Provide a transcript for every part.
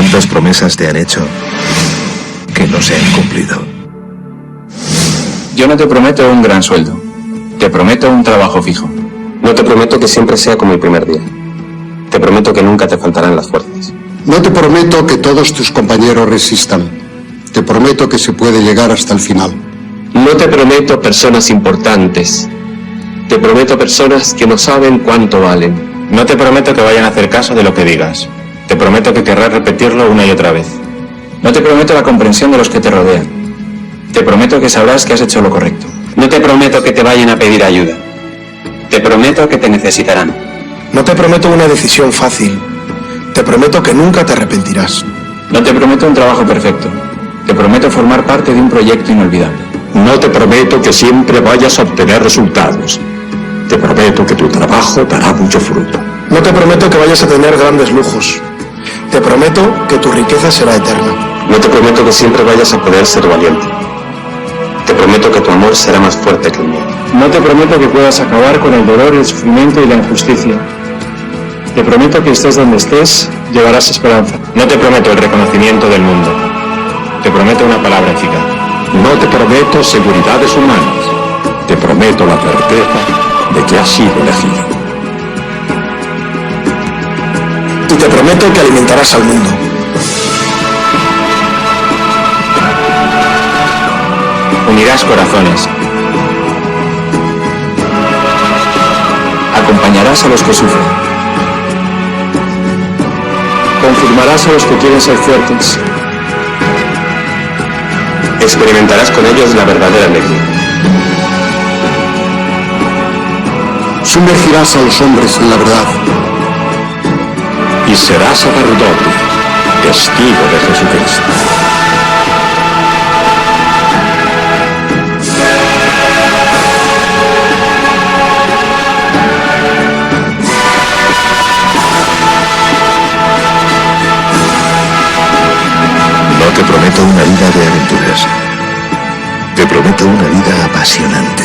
¿Cuántas promesas te han hecho que no se han cumplido? Yo no te prometo un gran sueldo. Te prometo un trabajo fijo. No te prometo que siempre sea como el primer día. Te prometo que nunca te faltarán las fuerzas. No te prometo que todos tus compañeros resistan. Te prometo que se puede llegar hasta el final. No te prometo personas importantes. Te prometo personas que no saben cuánto valen. No te prometo que vayan a hacer caso de lo que digas. Te prometo que querrás repetirlo una y otra vez. No te prometo la comprensión de los que te rodean. Te prometo que sabrás que has hecho lo correcto. No te prometo que te vayan a pedir ayuda. Te prometo que te necesitarán. No te prometo una decisión fácil. Te prometo que nunca te arrepentirás. No te prometo un trabajo perfecto. Te prometo formar parte de un proyecto inolvidable. No te prometo que siempre vayas a obtener resultados. Te prometo que tu trabajo dará mucho fruto. No te prometo que vayas a tener grandes lujos. Te prometo que tu riqueza será eterna. No te prometo que siempre vayas a poder ser valiente. Te prometo que tu amor será más fuerte que el mío. No te prometo que puedas acabar con el dolor, el sufrimiento y la injusticia. Te prometo que estés donde estés, llevarás esperanza. No te prometo el reconocimiento del mundo. Te prometo una palabra eficaz. No te prometo seguridades humanas. Te prometo la certeza de que has sido elegido. Y te prometo que alimentarás al mundo. Unirás corazones. Acompañarás a los que sufren. Confirmarás a los que quieren ser fuertes. Experimentarás con ellos la verdadera alegría. Sumergirás a los hombres en la verdad. Y serás sacerdote, testigo de Jesucristo. No te prometo una vida de aventuras. Te prometo una vida apasionante.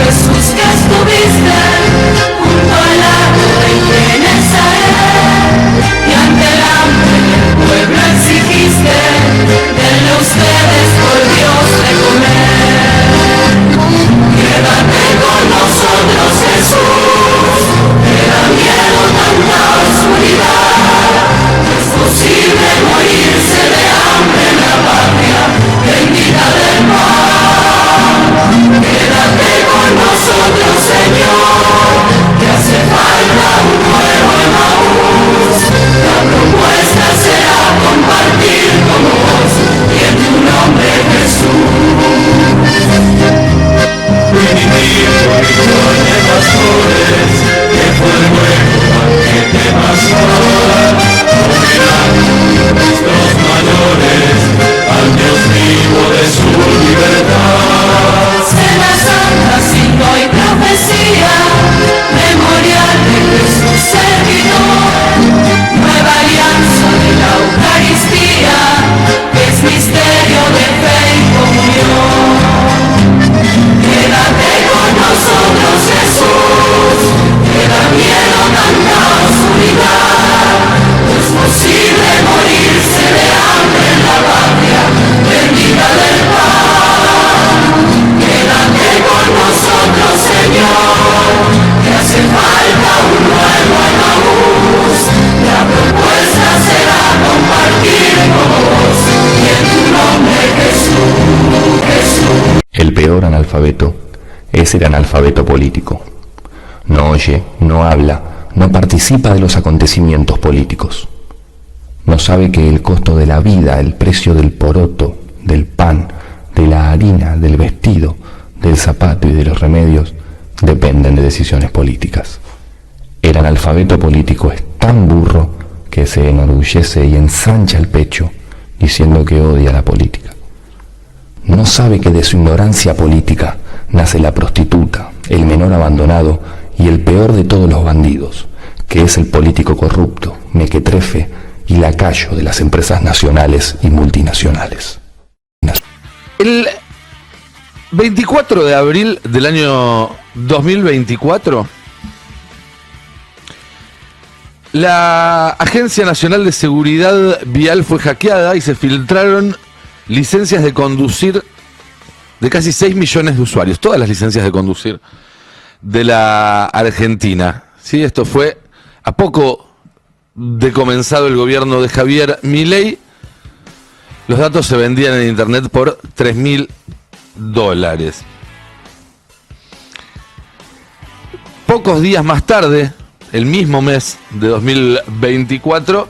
Jesús que estuviste peor analfabeto es el analfabeto político. No oye, no habla, no participa de los acontecimientos políticos. No sabe que el costo de la vida, el precio del poroto, del pan, de la harina, del vestido, del zapato y de los remedios dependen de decisiones políticas. El analfabeto político es tan burro que se enorgullece y ensancha el pecho diciendo que odia la política. No sabe que de su ignorancia política nace la prostituta, el menor abandonado y el peor de todos los bandidos, que es el político corrupto, mequetrefe y lacayo de las empresas nacionales y multinacionales. El 24 de abril del año 2024, la Agencia Nacional de Seguridad Vial fue hackeada y se filtraron licencias de conducir de casi 6 millones de usuarios, todas las licencias de conducir de la Argentina. ¿Sí? Esto fue a poco de comenzado el gobierno de Javier Milei. Los datos se vendían en internet por $3.000. Pocos días más tarde, el mismo mes de 2024,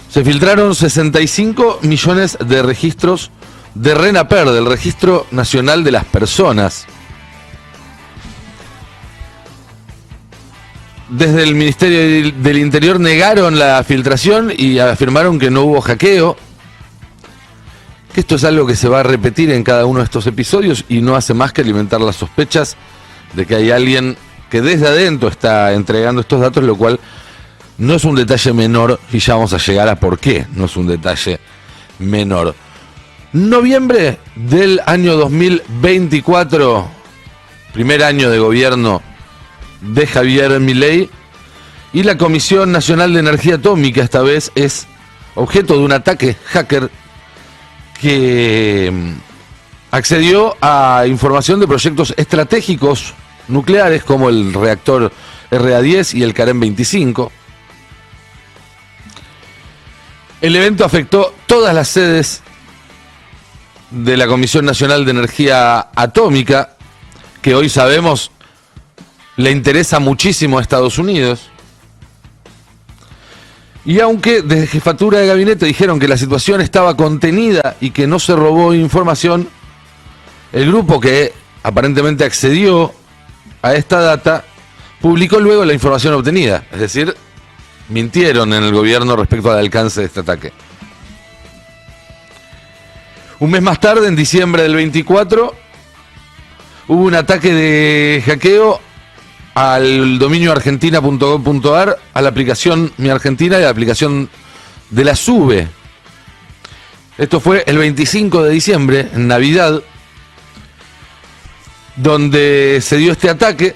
se filtraron 65 millones de registros de RENAPER, del Registro Nacional de las Personas. Desde el Ministerio del Interior negaron la filtración y afirmaron que no hubo hackeo, que esto es algo que se va a repetir en cada uno de estos episodios y no hace más que alimentar las sospechas de que hay alguien que desde adentro está entregando estos datos, lo cual no es un detalle menor y ya vamos a llegar a por qué no es un detalle menor. Noviembre del año 2024, primer año de gobierno de Javier Milei, y la Comisión Nacional de Energía Atómica esta vez es objeto de un ataque hacker que accedió a información de proyectos estratégicos nucleares como el reactor RA-10 y el Carem 25. El evento afectó todas las sedes de la Comisión Nacional de Energía Atómica, que hoy sabemos le interesa muchísimo a Estados Unidos. Y aunque desde jefatura de gabinete dijeron que la situación estaba contenida y que no se robó información, el grupo que aparentemente accedió a esta data publicó luego la información obtenida. Es decir, mintieron en el gobierno respecto al alcance de este ataque. Un mes más tarde, en diciembre del 24, hubo un ataque de hackeo al dominio argentina.gov.ar, a la aplicación Mi Argentina y a la aplicación de la SUBE. Esto fue el 25 de diciembre, en Navidad, donde se dio este ataque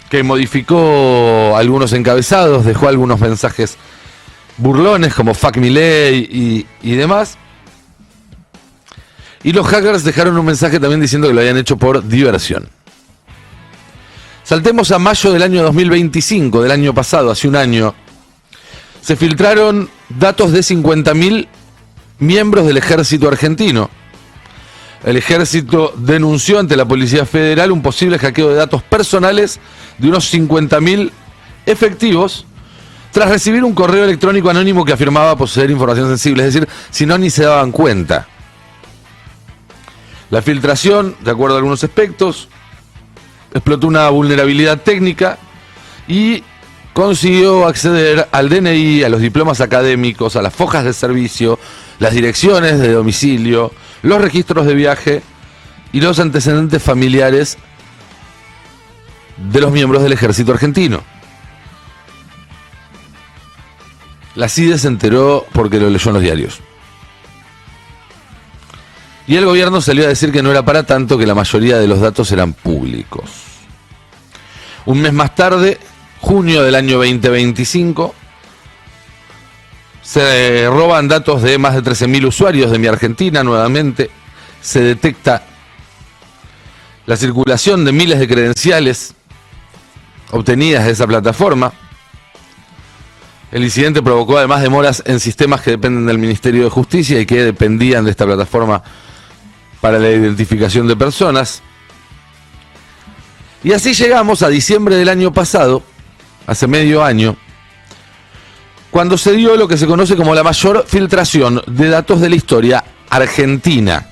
que modificó algunos encabezados, dejó algunos mensajes burlones como fuck Milei y demás. Y los hackers dejaron un mensaje también diciendo que lo habían hecho por diversión. Saltemos a mayo del año 2025, del año pasado, hace un año. Se filtraron datos de 50.000 miembros del ejército argentino. El ejército denunció ante la Policía Federal un posible hackeo de datos personales de unos 50.000 efectivos tras recibir un correo electrónico anónimo que afirmaba poseer información sensible, es decir, si no ni se daban cuenta. La filtración, de acuerdo a algunos aspectos, explotó una vulnerabilidad técnica y consiguió acceder al DNI, a los diplomas académicos, a las fojas de servicio, las direcciones de domicilio, los registros de viaje y los antecedentes familiares de los miembros del ejército argentino. La CIDE se enteró porque lo leyó en los diarios. Y el gobierno salió a decir que no era para tanto, que la mayoría de los datos eran públicos. Un mes más tarde, junio del año 2025, se roban datos de más de 13.000 usuarios de Mi Argentina nuevamente. Se detecta la circulación de miles de credenciales obtenidas de esa plataforma. El incidente provocó además demoras en sistemas que dependen del Ministerio de Justicia y que dependían de esta plataforma para la identificación de personas. Y así llegamos a diciembre del año pasado, hace medio año, cuando se dio lo que se conoce como la mayor filtración de datos de la historia argentina.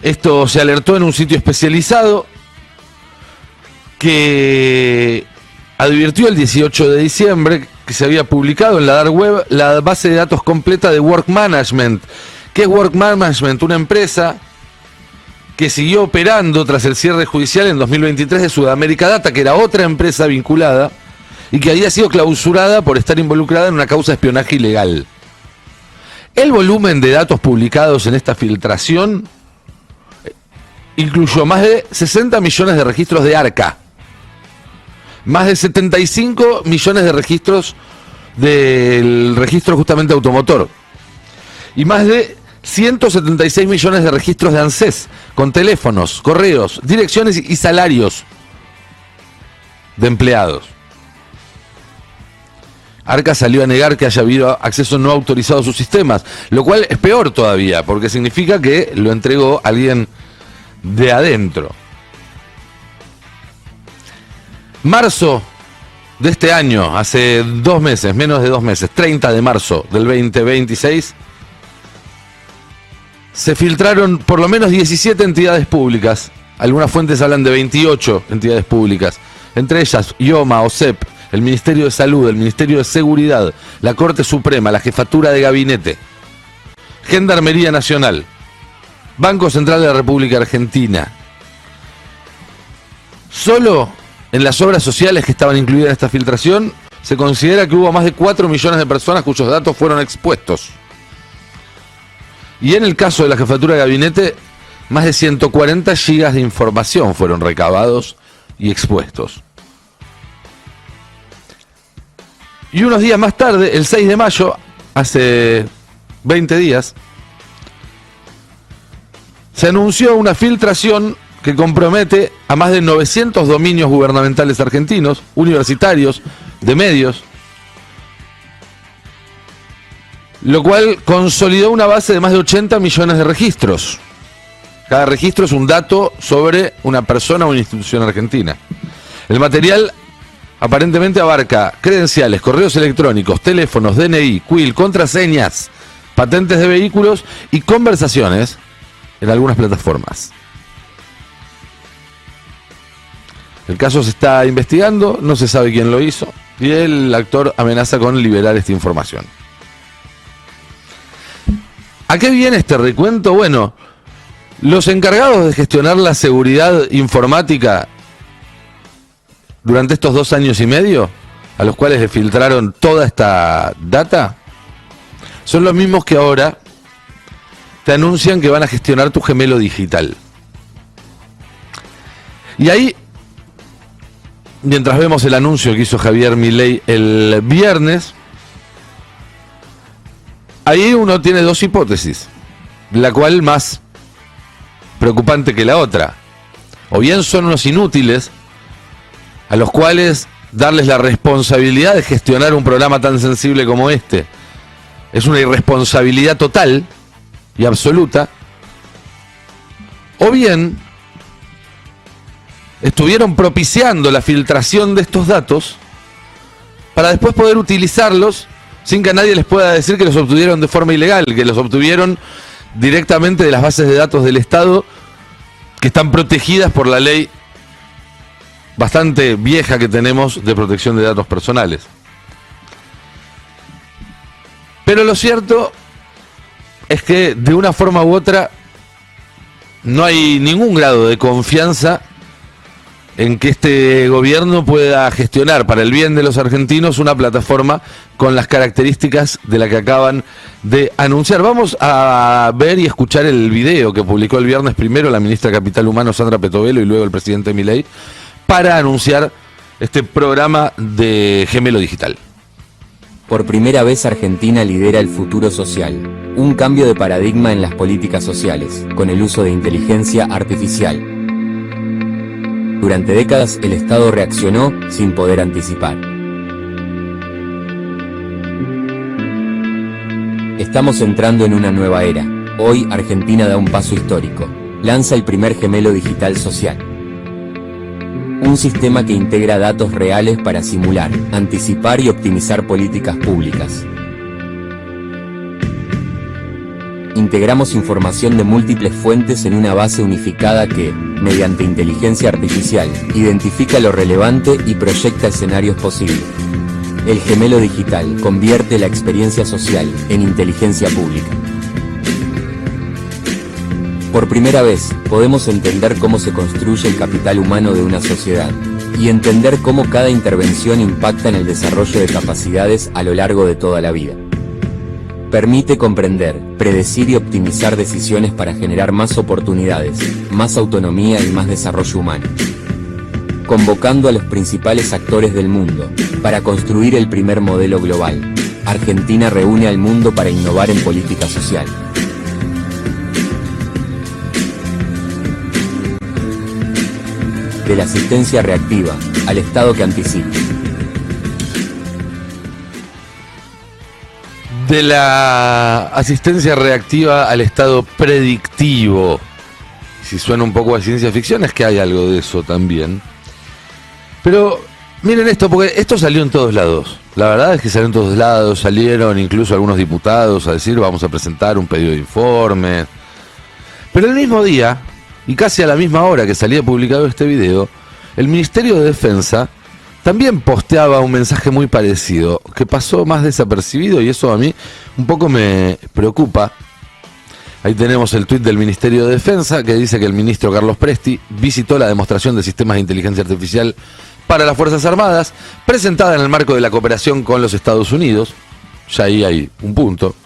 Esto se alertó en un sitio especializado que advirtió el 18 de diciembre que se había publicado en la Dark Web la base de datos completa de Work Management. ¿Qué es Work Management? Una empresa que siguió operando tras el cierre judicial en 2023 de Sudamérica Data, que era otra empresa vinculada y que había sido clausurada por estar involucrada en una causa de espionaje ilegal. El volumen de datos publicados en esta filtración incluyó más de 60 millones de registros de ARCA, más de 75 millones de registros del registro justamente automotor y más de 176 millones de registros de ANSES, con teléfonos, correos, direcciones y salarios de empleados. Arca salió a negar que haya habido acceso no autorizado a sus sistemas, lo cual es peor todavía, porque significa que lo entregó alguien de adentro. Marzo de este año, hace 2 meses, menos de 2 meses, 30 de marzo del 2026, se filtraron por lo menos 17 entidades públicas. Algunas fuentes hablan de 28 entidades públicas, entre ellas IOMA, OSEP, el Ministerio de Salud, el Ministerio de Seguridad, la Corte Suprema, la Jefatura de Gabinete, Gendarmería Nacional, Banco Central de la República Argentina. Solo en las obras sociales que estaban incluidas en esta filtración se considera que hubo más de 4 millones de personas cuyos datos fueron expuestos. Y en el caso de la Jefatura de Gabinete, más de 140 gigas de información fueron recabados y expuestos. Y unos días más tarde, el 6 de mayo, hace 20 días, se anunció una filtración que compromete a más de 900 dominios gubernamentales argentinos, universitarios, de medios, lo cual consolidó una base de más de 80 millones de registros. Cada registro es un dato sobre una persona o una institución argentina. El material aparentemente abarca credenciales, correos electrónicos, teléfonos, DNI, CUIL, contraseñas, patentes de vehículos y conversaciones en algunas plataformas. El caso se está investigando, no se sabe quién lo hizo y el actor amenaza con liberar esta información. ¿A qué viene este recuento? Bueno, los encargados de gestionar la seguridad informática durante estos 2 años y medio, a los cuales le filtraron toda esta data, son los mismos que ahora te anuncian que van a gestionar tu gemelo digital. Y ahí, mientras vemos el anuncio que hizo Javier Milei el viernes, ahí uno tiene 2 hipótesis, la cual más preocupante que la otra. O bien son unos inútiles a los cuales darles la responsabilidad de gestionar un programa tan sensible como este es una irresponsabilidad total y absoluta, o bien estuvieron propiciando la filtración de estos datos para después poder utilizarlos sin que nadie les pueda decir que los obtuvieron de forma ilegal, que los obtuvieron directamente de las bases de datos del Estado que están protegidas por la ley bastante vieja que tenemos de protección de datos personales. Pero lo cierto es que de una forma u otra no hay ningún grado de confianza en que este gobierno pueda gestionar para el bien de los argentinos una plataforma con las características de la que acaban de anunciar. Vamos a ver y escuchar el video que publicó el viernes primero la ministra de Capital Humano Sandra Petovelo y luego el presidente Milei para anunciar este programa de gemelo digital. Por primera vez Argentina lidera el futuro social, un cambio de paradigma en las políticas sociales, con el uso de inteligencia artificial. Durante décadas el Estado reaccionó sin poder anticipar. Estamos entrando en una nueva era. Hoy Argentina da un paso histórico. Lanza el primer gemelo digital social. Un sistema que integra datos reales para simular, anticipar y optimizar políticas públicas. Integramos información de múltiples fuentes en una base unificada que, mediante inteligencia artificial, identifica lo relevante y proyecta escenarios posibles. El gemelo digital convierte la experiencia social en inteligencia pública. Por primera vez, podemos entender cómo se construye el capital humano de una sociedad y entender cómo cada intervención impacta en el desarrollo de capacidades a lo largo de toda la vida. Permite comprender, predecir y optimizar decisiones para generar más oportunidades, más autonomía y más desarrollo humano. Convocando a los principales actores del mundo para construir el primer modelo global, Argentina reúne al mundo para innovar en política social. De la asistencia reactiva al Estado que anticipa. De la asistencia reactiva al Estado predictivo. Si suena un poco a ciencia ficción, es que hay algo de eso también. Pero miren esto, porque esto salió en todos lados. La verdad es que salió en todos lados, salieron incluso algunos diputados a decir vamos a presentar un pedido de informes. Pero el mismo día, y casi a la misma hora que salía publicado este video, el Ministerio de Defensa también posteaba un mensaje muy parecido, que pasó más desapercibido y eso a mí un poco me preocupa. Ahí tenemos el tuit del Ministerio de Defensa que dice que el ministro Carlos Presti visitó la demostración de sistemas de inteligencia artificial para las Fuerzas Armadas, presentada en el marco de la cooperación con los Estados Unidos. Ya ahí hay un punto.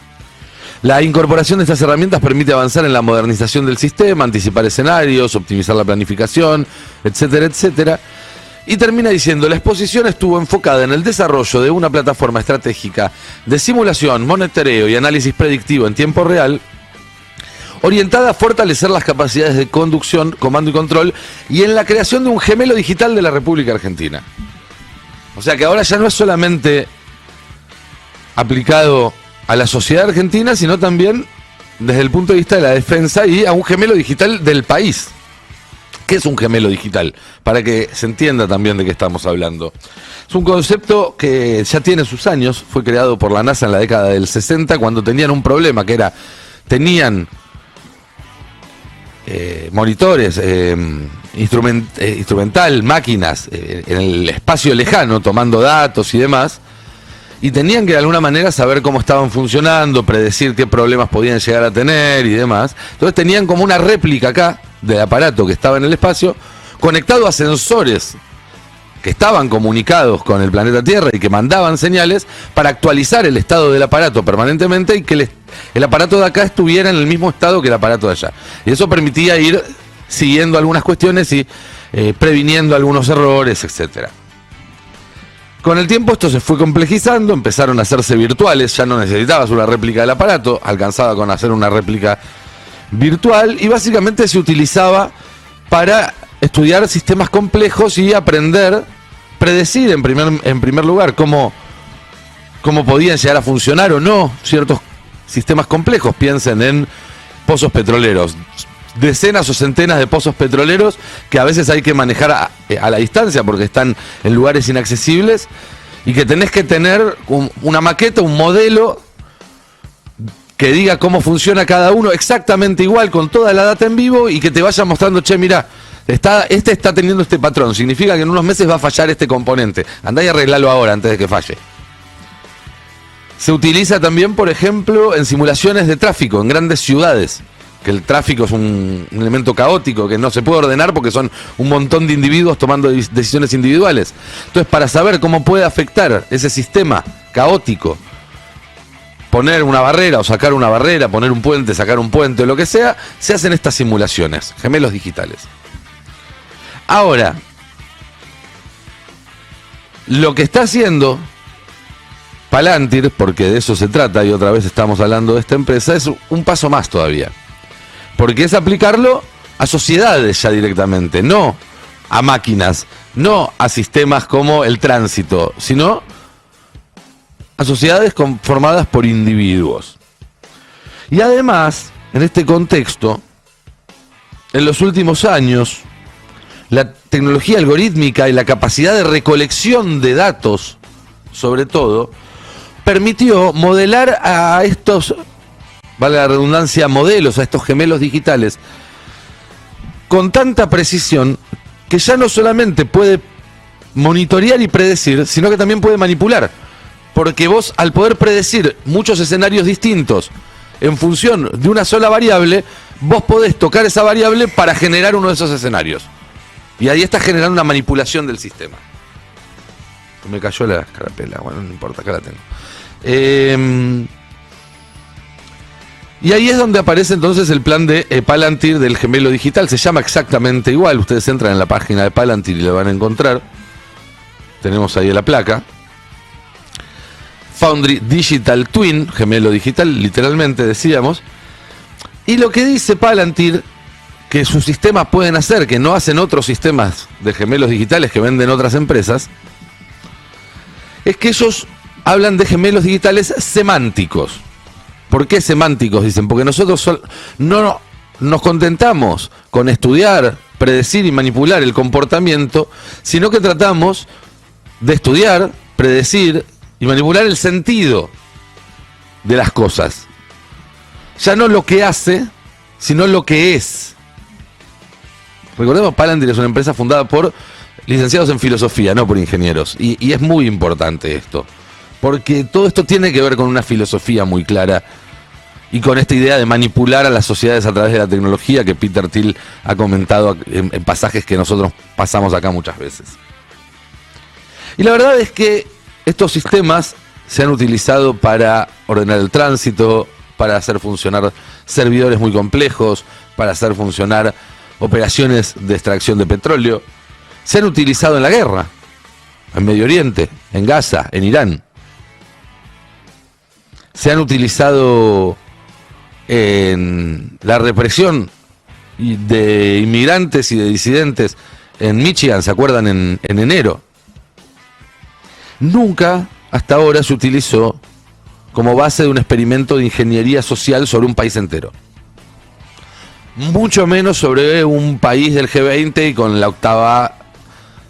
La incorporación de estas herramientas permite avanzar en la modernización del sistema, anticipar escenarios, optimizar la planificación, etcétera, etcétera. Y termina diciendo, la exposición estuvo enfocada en el desarrollo de una plataforma estratégica de simulación, monitoreo y análisis predictivo en tiempo real, orientada a fortalecer las capacidades de conducción, comando y control, y en la creación de un gemelo digital de la República Argentina. O sea que ahora ya no es solamente aplicado a la sociedad argentina, sino también desde el punto de vista de la defensa y a un gemelo digital del país. ¿Qué es un gemelo digital? Para que se entienda también de qué estamos hablando. Es un concepto que ya tiene sus años, fue creado por la NASA en la década del 60, cuando tenían un problema, que era, tenían monitores, instrumental, máquinas en el espacio lejano, tomando datos y demás, y tenían que de alguna manera saber cómo estaban funcionando, predecir qué problemas podían llegar a tener y demás. Entonces tenían como una réplica acá del aparato que estaba en el espacio, conectado a sensores que estaban comunicados con el planeta Tierra y que mandaban señales para actualizar el estado del aparato permanentemente y que el aparato de acá estuviera en el mismo estado que el aparato de allá. Y eso permitía ir siguiendo algunas cuestiones y previniendo algunos errores, etcétera. Con el tiempo esto se fue complejizando, empezaron a hacerse virtuales, ya no necesitabas una réplica del aparato, alcanzaba con hacer una réplica virtual y básicamente se utilizaba para estudiar sistemas complejos y aprender, predecir en primer lugar cómo podían llegar a funcionar o no ciertos sistemas complejos. Piensen en pozos petroleros, decenas o centenas de pozos petroleros que a veces hay que manejar a la distancia porque están en lugares inaccesibles y que tenés que tener una maqueta, un modelo que diga cómo funciona cada uno exactamente igual con toda la data en vivo y que te vaya mostrando, che, mirá, este está teniendo este patrón, significa que en unos meses va a fallar este componente, andá y arreglalo ahora antes de que falle. Se utiliza también, por ejemplo, en simulaciones de tráfico en grandes ciudades, que el tráfico es un elemento caótico que no se puede ordenar porque son un montón de individuos tomando decisiones individuales. Entonces, para saber cómo puede afectar ese sistema caótico, poner una barrera o sacar una barrera, poner un puente, sacar un puente o lo que sea, se hacen estas simulaciones, gemelos digitales. Ahora, lo que está haciendo Palantir, porque de eso se trata y otra vez estamos hablando de esta empresa, es un paso más todavía. Porque es aplicarlo a sociedades ya directamente, no a máquinas, no a sistemas como el tránsito, sino a sociedades conformadas por individuos. Y además, en este contexto, en los últimos años, la tecnología algorítmica y la capacidad de recolección de datos, sobre todo, permitió modelar a estos, vale la redundancia, modelos, a estos gemelos digitales, con tanta precisión que ya no solamente puede monitorear y predecir, sino que también puede manipular. Porque vos, al poder predecir muchos escenarios distintos en función de una sola variable, vos podés tocar esa variable para generar uno de esos escenarios. Y ahí estás generando una manipulación del sistema. Me cayó la carapela, bueno, no importa, acá la tengo. Y ahí es donde aparece entonces el plan de Palantir del gemelo digital. Se llama exactamente igual. Ustedes entran en la página de Palantir y lo van a encontrar. Tenemos ahí la placa. Foundry Digital Twin, gemelo digital, literalmente decíamos. Y lo que dice Palantir, que sus sistemas pueden hacer, que no hacen otros sistemas de gemelos digitales que venden otras empresas, es que ellos hablan de gemelos digitales semánticos. ¿Por qué semánticos? Dicen, porque nosotros no nos contentamos con estudiar, predecir y manipular el comportamiento, sino que tratamos de estudiar, predecir y manipular el sentido de las cosas. Ya no lo que hace, sino lo que es. Recordemos, Palantir es una empresa fundada por licenciados en filosofía, no por ingenieros. Y es muy importante esto, porque todo esto tiene que ver con una filosofía muy clara y con esta idea de manipular a las sociedades a través de la tecnología que Peter Thiel ha comentado en pasajes que nosotros pasamos acá muchas veces. Y la verdad es que estos sistemas se han utilizado para ordenar el tránsito, para hacer funcionar servidores muy complejos, para hacer funcionar operaciones de extracción de petróleo. Se han utilizado en la guerra, en Medio Oriente, en Gaza, en Irán. Se han utilizado en la represión de inmigrantes y de disidentes en Michigan, ¿se acuerdan? En enero. Nunca hasta ahora se utilizó como base de un experimento de ingeniería social sobre un país entero. Mucho menos sobre un país del G20 y con la 8ª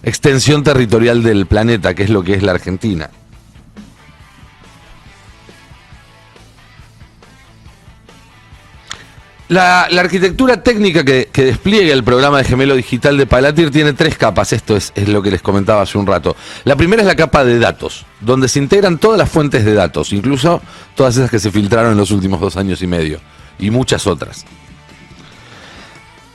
extensión territorial del planeta, que es lo que es la Argentina. La arquitectura técnica que despliega el programa de gemelo digital de Palantir tiene 3 capas. Esto es lo que les comentaba hace un rato. La primera es la capa de datos, donde se integran todas las fuentes de datos, incluso todas esas que se filtraron en los últimos 2 años y medio, y muchas otras.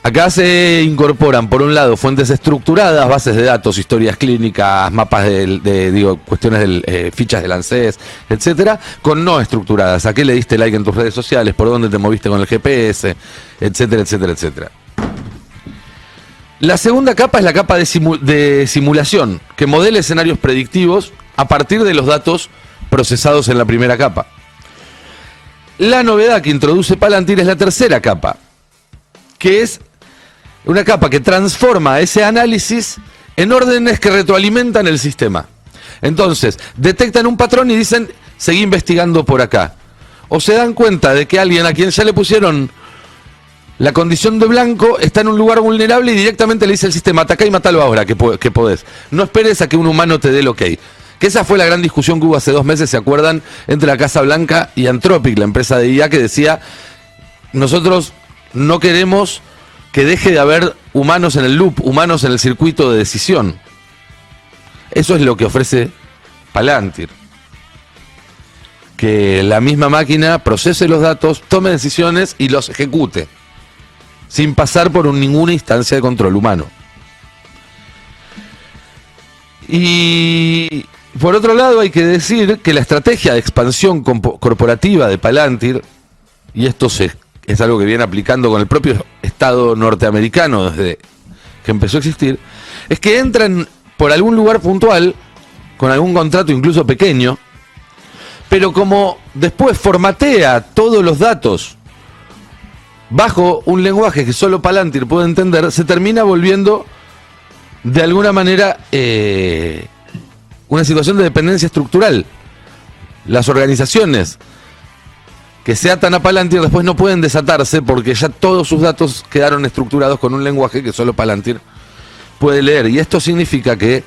Acá se incorporan, por un lado, fuentes estructuradas, bases de datos, historias clínicas, mapas cuestiones de fichas del ANSES, etcétera, con no estructuradas. ¿A qué le diste like en tus redes sociales? ¿Por dónde te moviste con el GPS? Etcétera, etcétera, etcétera. La segunda capa es la capa de simulación, que modela escenarios predictivos a partir de los datos procesados en la primera capa. La novedad que introduce Palantir es la tercera capa, que es una capa que transforma ese análisis en órdenes que retroalimentan el sistema. Entonces, detectan un patrón y dicen, seguí investigando por acá. O se dan cuenta de que alguien a quien ya le pusieron la condición de blanco está en un lugar vulnerable y directamente le dice al sistema, atacá y matalo ahora, que podés. No esperes a que un humano te dé el ok. Que esa fue la gran discusión que hubo hace 2 meses, ¿se acuerdan? Entre la Casa Blanca y Anthropic, la empresa de IA, que decía, nosotros no queremos que deje de haber humanos en el loop, humanos en el circuito de decisión. Eso es lo que ofrece Palantir. Que la misma máquina procese los datos, tome decisiones y los ejecute, sin pasar por ninguna instancia de control humano. Y por otro lado hay que decir que la estrategia de expansión corporativa de Palantir, y esto es algo que viene aplicando con el propio Estado norteamericano desde que empezó a existir, es que entran por algún lugar puntual, con algún contrato incluso pequeño, pero como después formatea todos los datos bajo un lenguaje que solo Palantir puede entender, se termina volviendo de alguna manera una situación de dependencia estructural. Las organizaciones que se atan a Palantir después no pueden desatarse porque ya todos sus datos quedaron estructurados con un lenguaje que solo Palantir puede leer. Y esto significa que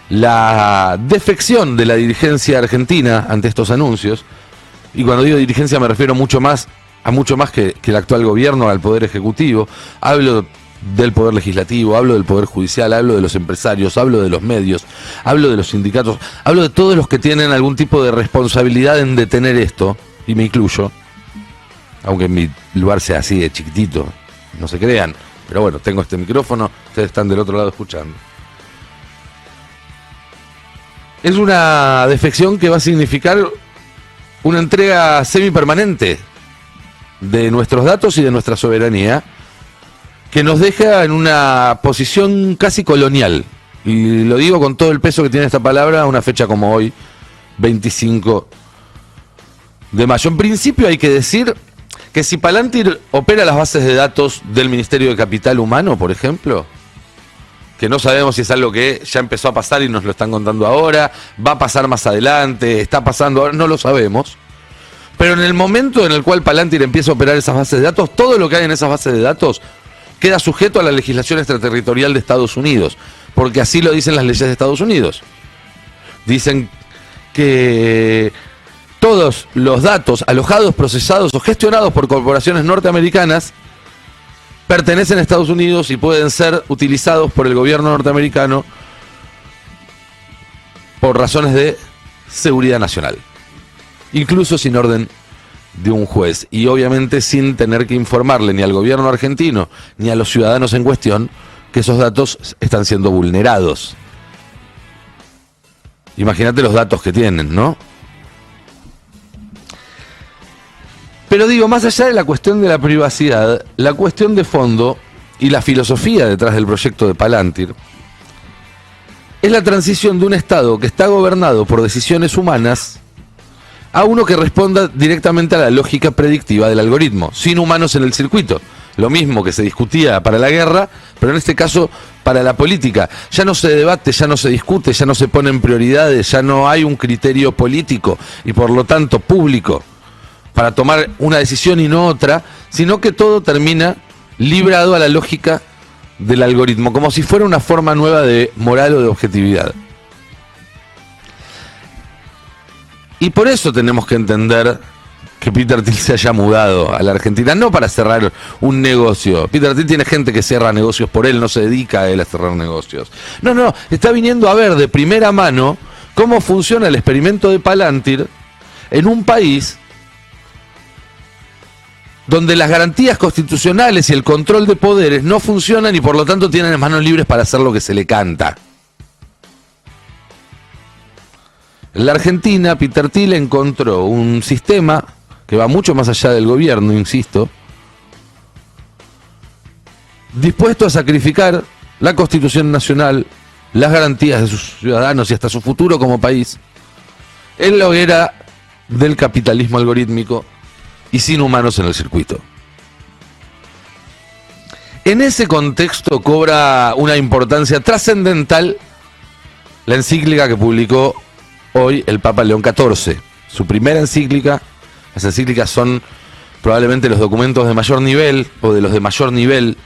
la defección de la dirigencia argentina ante estos anuncios, y cuando digo dirigencia me refiero a mucho más que el actual gobierno, al Poder Ejecutivo, hablo del Poder Legislativo, hablo del Poder Judicial, hablo de los empresarios, hablo de los medios, hablo de los sindicatos, hablo de todos los que tienen algún tipo de responsabilidad en detener esto, y me incluyo, aunque mi lugar sea así de chiquitito, no se crean, pero bueno, tengo este micrófono, ustedes están del otro lado escuchando. Es una defección que va a significar una entrega semipermanente de nuestros datos y de nuestra soberanía, que nos deja en una posición casi colonial. Y lo digo con todo el peso que tiene esta palabra a una fecha como hoy, 25 de mayo. En principio hay que decir que si Palantir opera las bases de datos del Ministerio de Capital Humano, por ejemplo, que no sabemos si es algo que ya empezó a pasar y nos lo están contando ahora, va a pasar más adelante, está pasando ahora, no lo sabemos. Pero en el momento en el cual Palantir empieza a operar esas bases de datos, todo lo que hay en esas bases de datos queda sujeto a la legislación extraterritorial de Estados Unidos, porque así lo dicen las leyes de Estados Unidos. Dicen que todos los datos alojados, procesados o gestionados por corporaciones norteamericanas pertenecen a Estados Unidos y pueden ser utilizados por el gobierno norteamericano por razones de seguridad nacional, incluso sin orden de un juez, y obviamente sin tener que informarle ni al gobierno argentino ni a los ciudadanos en cuestión que esos datos están siendo vulnerados. Imagínate los datos que tienen, ¿no? Pero digo, más allá de la cuestión de la privacidad, la cuestión de fondo y la filosofía detrás del proyecto de Palantir es la transición de un Estado que está gobernado por decisiones humanas a uno que responda directamente a la lógica predictiva del algoritmo, sin humanos en el circuito. Lo mismo que se discutía para la guerra, pero en este caso para la política. Ya no se debate, ya no se discute, ya no se ponen prioridades, ya no hay un criterio político y por lo tanto público para tomar una decisión y no otra, sino que todo termina librado a la lógica del algoritmo, como si fuera una forma nueva de moral o de objetividad. Y por eso tenemos que entender que Peter Thiel se haya mudado a la Argentina, no para cerrar un negocio. Peter Thiel tiene gente que cierra negocios por él, no se dedica a él a cerrar negocios. No, está viniendo a ver de primera mano cómo funciona el experimento de Palantir en un país donde las garantías constitucionales y el control de poderes no funcionan y por lo tanto tienen las manos libres para hacer lo que se le canta. En la Argentina, Peter Thiel encontró un sistema que va mucho más allá del gobierno, insisto, dispuesto a sacrificar la Constitución Nacional, las garantías de sus ciudadanos y hasta su futuro como país, en la hoguera del capitalismo algorítmico y sin humanos en el circuito. En ese contexto cobra una importancia trascendental la encíclica que publicó hoy el Papa León XIV, su primera encíclica. Las encíclicas son probablemente los documentos de mayor nivel o de los de mayor nivel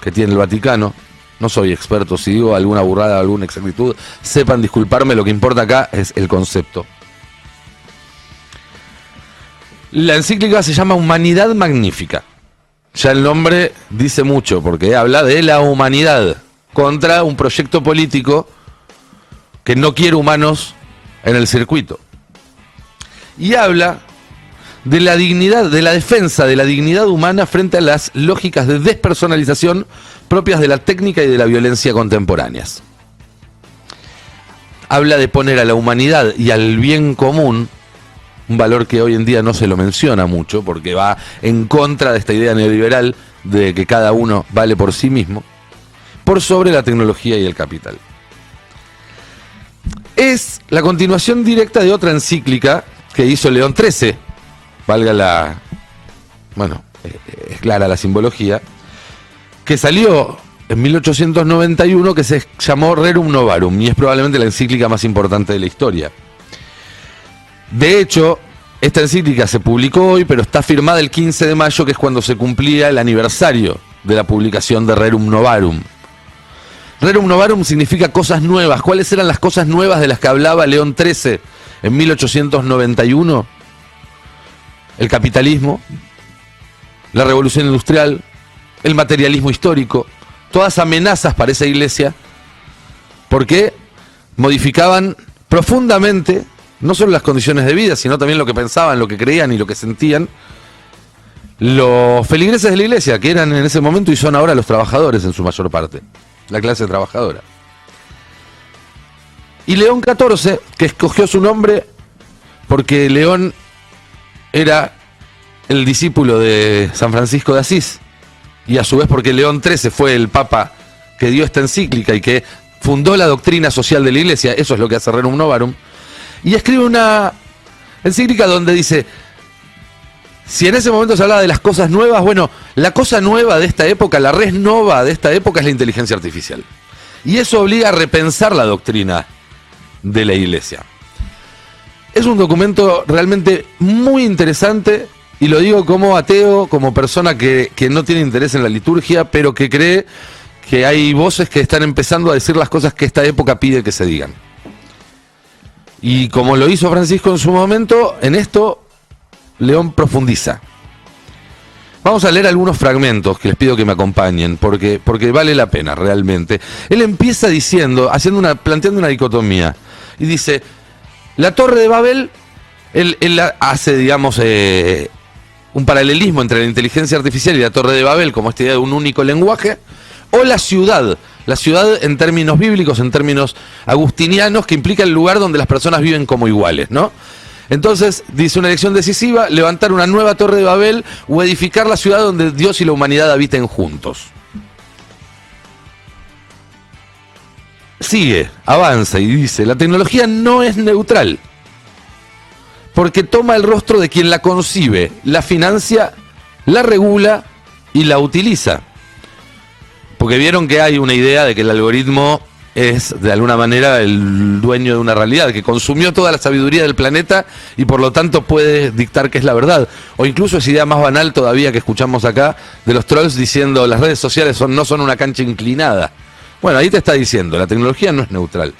que tiene el Vaticano. No soy experto, si digo alguna burrada o alguna exactitud, sepan disculparme, lo que importa acá es el concepto. La encíclica se llama Humanidad Magnífica. Ya el nombre dice mucho, porque habla de la humanidad contra un proyecto político que no quiere humanos en el circuito. Y habla de la dignidad, de la defensa de la dignidad humana frente a las lógicas de despersonalización propias de la técnica y de la violencia contemporáneas. Habla de poner a la humanidad y al bien común, un valor que hoy en día no se lo menciona mucho porque va en contra de esta idea neoliberal de que cada uno vale por sí mismo, por sobre la tecnología y el capital. Es la continuación directa de otra encíclica que hizo León XIII, valga la... bueno, es clara la simbología, que salió en 1891, que se llamó Rerum Novarum, y es probablemente la encíclica más importante de la historia. De hecho, esta encíclica se publicó hoy, pero está firmada el 15 de mayo, que es cuando se cumplía el aniversario de la publicación de Rerum Novarum. Rerum Novarum significa cosas nuevas. ¿Cuáles eran las cosas nuevas de las que hablaba León XIII en 1891? El capitalismo, la revolución industrial, el materialismo histórico, todas amenazas para esa iglesia, porque modificaban profundamente no solo las condiciones de vida, sino también lo que pensaban, lo que creían y lo que sentían los feligreses de la iglesia, que eran en ese momento y son ahora los trabajadores en su mayor parte, la clase trabajadora. Y León XIV, que escogió su nombre porque León era el discípulo de San Francisco de Asís, y a su vez porque León XIII fue el papa que dio esta encíclica y que fundó la doctrina social de la iglesia, eso es lo que hace Rerum Novarum, y escribe una encíclica donde dice, si en ese momento se hablaba de las cosas nuevas, bueno, la cosa nueva de esta época, la res nova de esta época es la inteligencia artificial. Y eso obliga a repensar la doctrina de la iglesia. Es un documento realmente muy interesante, y lo digo como ateo, como persona que no tiene interés en la liturgia, pero que cree que hay voces que están empezando a decir las cosas que esta época pide que se digan. Y como lo hizo Francisco en su momento, en esto León profundiza. Vamos a leer algunos fragmentos que les pido que me acompañen, porque vale la pena realmente. Él empieza diciendo, planteando una dicotomía, y dice, la Torre de Babel, él hace, digamos, un paralelismo entre la inteligencia artificial y la Torre de Babel, como esta idea de un único lenguaje, o la ciudad en términos bíblicos, en términos agustinianos, que implica el lugar donde las personas viven como iguales, ¿no? Entonces, dice, una elección decisiva, levantar una nueva Torre de Babel o edificar la ciudad donde Dios y la humanidad habiten juntos. Sigue, avanza y dice, la tecnología no es neutral, porque toma el rostro de quien la concibe, la financia, la regula y la utiliza. Porque vieron que hay una idea de que el algoritmo es, de alguna manera, el dueño de una realidad, que consumió toda la sabiduría del planeta y por lo tanto puede dictar qué es la verdad. O incluso esa idea más banal todavía que escuchamos acá, de los trolls diciendo las redes sociales no son una cancha inclinada. Bueno, ahí te está diciendo, la tecnología no es neutral.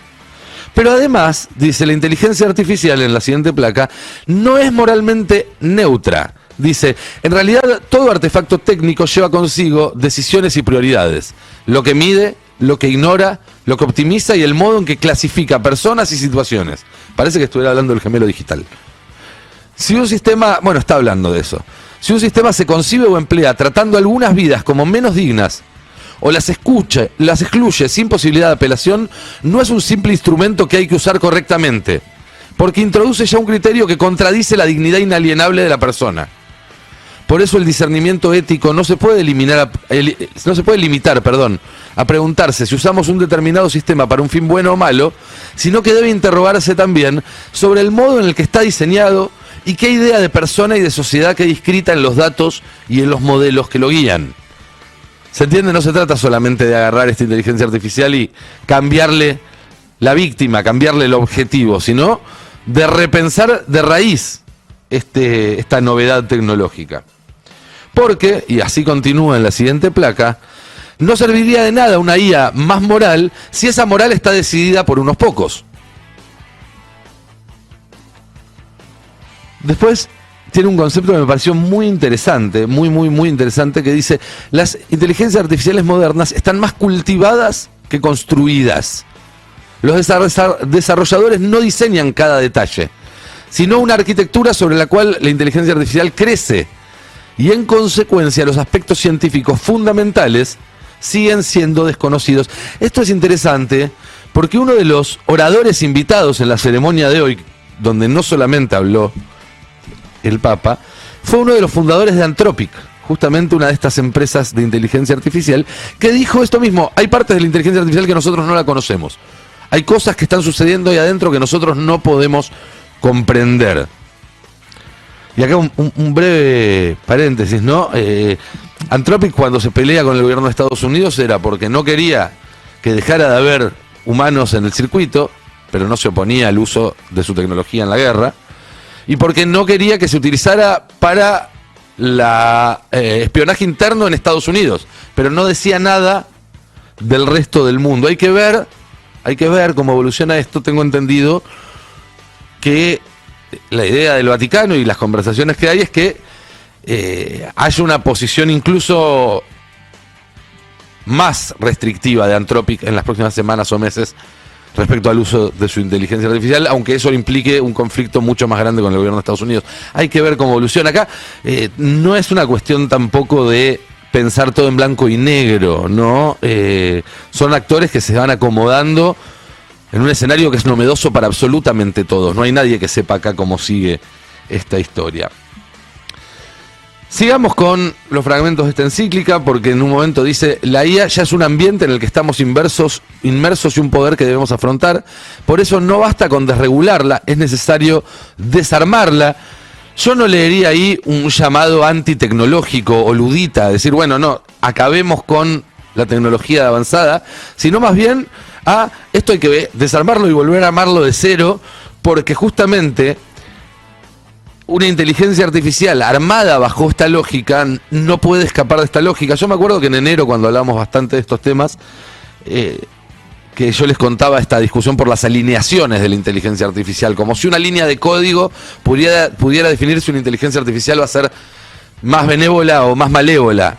Pero además, dice, la inteligencia artificial en la siguiente placa, no es moralmente neutra. Dice, en realidad todo artefacto técnico lleva consigo decisiones y prioridades. Lo que mide, lo que ignora, lo que optimiza y el modo en que clasifica personas y situaciones. Parece que estuviera hablando del gemelo digital. Si un sistema, bueno, está hablando de eso. Si un sistema se concibe o emplea tratando algunas vidas como menos dignas, o las excluye sin posibilidad de apelación, no es un simple instrumento que hay que usar correctamente, porque introduce ya un criterio que contradice la dignidad inalienable de la persona. Por eso el discernimiento ético no se puede limitar, a preguntarse si usamos un determinado sistema para un fin bueno o malo, sino que debe interrogarse también sobre el modo en el que está diseñado y qué idea de persona y de sociedad queda inscrita en los datos y en los modelos que lo guían. ¿Se entiende? No se trata solamente de agarrar esta inteligencia artificial y cambiarle la víctima, cambiarle el objetivo, sino de repensar de raíz esta novedad tecnológica. Porque, y así continúa en la siguiente placa, no serviría de nada una IA más moral si esa moral está decidida por unos pocos. Después tiene un concepto que me pareció muy interesante, muy interesante, que dice, las inteligencias artificiales modernas están más cultivadas que construidas. Los desarrolladores no diseñan cada detalle, sino una arquitectura sobre la cual la inteligencia artificial crece. Y en consecuencia los aspectos científicos fundamentales siguen siendo desconocidos. Esto es interesante porque uno de los oradores invitados en la ceremonia de hoy, donde no solamente habló el Papa, fue uno de los fundadores de Anthropic, justamente una de estas empresas de inteligencia artificial, que dijo esto mismo: hay partes de la inteligencia artificial que nosotros no la conocemos. Hay cosas que están sucediendo ahí adentro que nosotros no podemos comprender. Y acá un breve paréntesis, ¿no? Anthropic, cuando se pelea con el gobierno de Estados Unidos, era porque no quería que dejara de haber humanos en el circuito, pero no se oponía al uso de su tecnología en la guerra, y porque no quería que se utilizara para la espionaje interno en Estados Unidos, pero no decía nada del resto del mundo. Hay que ver cómo evoluciona esto. Tengo entendido que la idea del Vaticano y las conversaciones que hay es que haya una posición incluso más restrictiva de Anthropic en las próximas semanas o meses respecto al uso de su inteligencia artificial, aunque eso implique un conflicto mucho más grande con el gobierno de Estados Unidos. Hay que ver cómo evoluciona acá. No es una cuestión tampoco de pensar todo en blanco y negro, ¿no? Son actores que se van acomodando en un escenario que es novedoso para absolutamente todos. No hay nadie que sepa acá cómo sigue esta historia. Sigamos con los fragmentos de esta encíclica, porque en un momento dice: la IA ya es un ambiente en el que estamos inmersos y un poder que debemos afrontar. Por eso no basta con desregularla, es necesario desarmarla. Yo no leería ahí un llamado antitecnológico o ludita, decir, bueno, no, acabemos con la tecnología avanzada, sino más bien esto hay que desarmarlo y volver a amarlo de cero, porque justamente una inteligencia artificial armada bajo esta lógica no puede escapar de esta lógica. Yo me acuerdo que en enero, cuando hablamos bastante de estos temas, que yo les contaba esta discusión por las alineaciones de la inteligencia artificial, como si una línea de código pudiera definir si una inteligencia artificial va a ser más benévola o más malévola.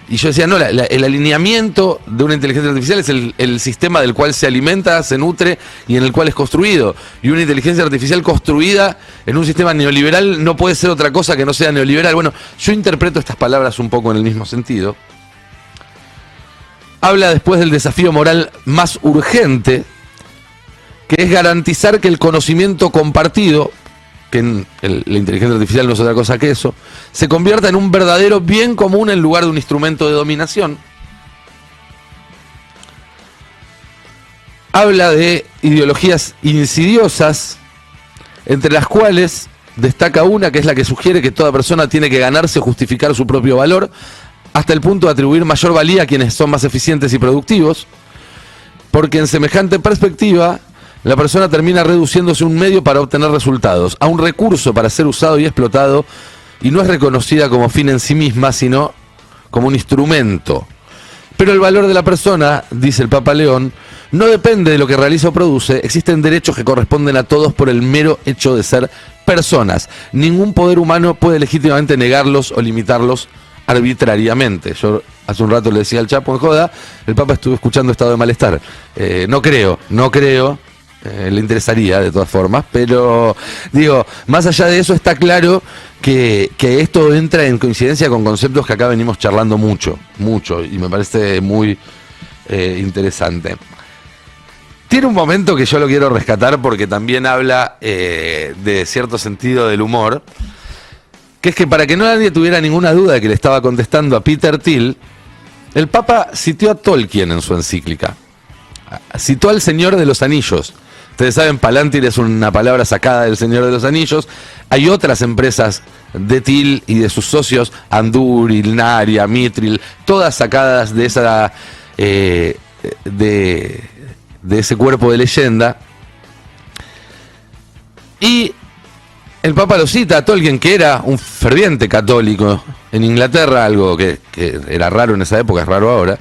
Y yo decía, no, el alineamiento de una inteligencia artificial es el sistema del cual se alimenta, se nutre y en el cual es construido. Y una inteligencia artificial construida en un sistema neoliberal no puede ser otra cosa que no sea neoliberal. Bueno, yo interpreto estas palabras un poco en el mismo sentido. Habla después del desafío moral más urgente, que es garantizar que el conocimiento compartido, que la inteligencia artificial no es otra cosa que eso, se convierta en un verdadero bien común en lugar de un instrumento de dominación. Habla de ideologías insidiosas, entre las cuales destaca una que es la que sugiere que toda persona tiene que ganarse o justificar su propio valor, hasta el punto de atribuir mayor valía a quienes son más eficientes y productivos, porque en semejante perspectiva la persona termina reduciéndose a un medio para obtener resultados, a un recurso para ser usado y explotado, y no es reconocida como fin en sí misma, sino como un instrumento. Pero el valor de la persona, dice el Papa León, no depende de lo que realiza o produce. Existen derechos que corresponden a todos por el mero hecho de ser personas. Ningún poder humano puede legítimamente negarlos o limitarlos arbitrariamente. Yo hace un rato le decía al Chapo en joda, el Papa estuvo escuchando Estado de Malestar. No creo. Le interesaría de todas formas, pero digo, más allá de eso está claro que esto entra en coincidencia con conceptos que acá venimos charlando mucho, y me parece muy interesante. Tiene un momento que yo lo quiero rescatar porque también habla de cierto sentido del humor, que es que para que no nadie tuviera ninguna duda de que le estaba contestando a Peter Thiel, el Papa citó a Tolkien en su encíclica, citó al Señor de los Anillos. Ustedes saben, Palantir es una palabra sacada del Señor de los Anillos. Hay otras empresas de Thiel y de sus socios, Andúril, Naria, Mithril, todas sacadas de esa de ese cuerpo de leyenda. Y el Papa lo cita a Tolkien, que era un ferviente católico en Inglaterra, algo que era raro en esa época, es raro ahora.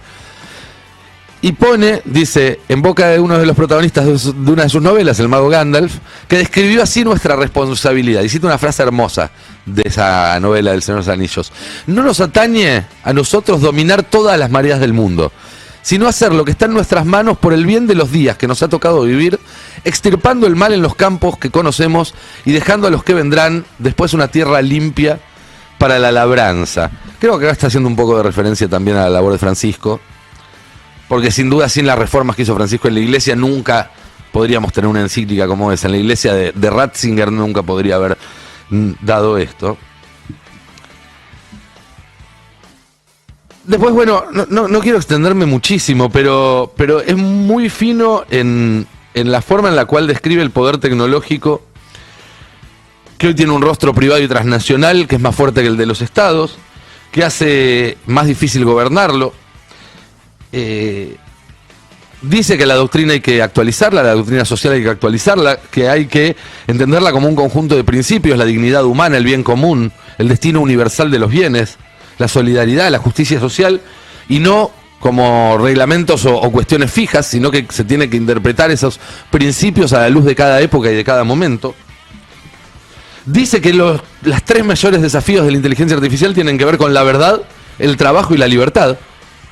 Y dice, en boca de uno de los protagonistas de una de sus novelas, el mago Gandalf, que describió así nuestra responsabilidad. Y cita una frase hermosa de esa novela del Señor de los Anillos. No nos atañe a nosotros dominar todas las mareas del mundo, sino hacer lo que está en nuestras manos por el bien de los días que nos ha tocado vivir, extirpando el mal en los campos que conocemos y dejando a los que vendrán después una tierra limpia para la labranza. Creo que acá está haciendo un poco de referencia también a la labor de Francisco, porque sin duda, sin las reformas que hizo Francisco en la Iglesia, nunca podríamos tener una encíclica como esa. En la Iglesia de Ratzinger nunca podría haber dado esto. Después, bueno, no quiero extenderme muchísimo, pero es muy fino en la forma en la cual describe el poder tecnológico, que hoy tiene un rostro privado y transnacional, que es más fuerte que el de los estados, que hace más difícil gobernarlo. Dice que la doctrina hay que actualizarla, la doctrina social hay que actualizarla, que hay que entenderla como un conjunto de principios, la dignidad humana, el bien común, el destino universal de los bienes, la solidaridad, la justicia social, y no como reglamentos o cuestiones fijas, sino que se tiene que interpretar esos principios a la luz de cada época y de cada momento. Dice que los tres mayores desafíos de la inteligencia artificial tienen que ver con la verdad, el trabajo y la libertad.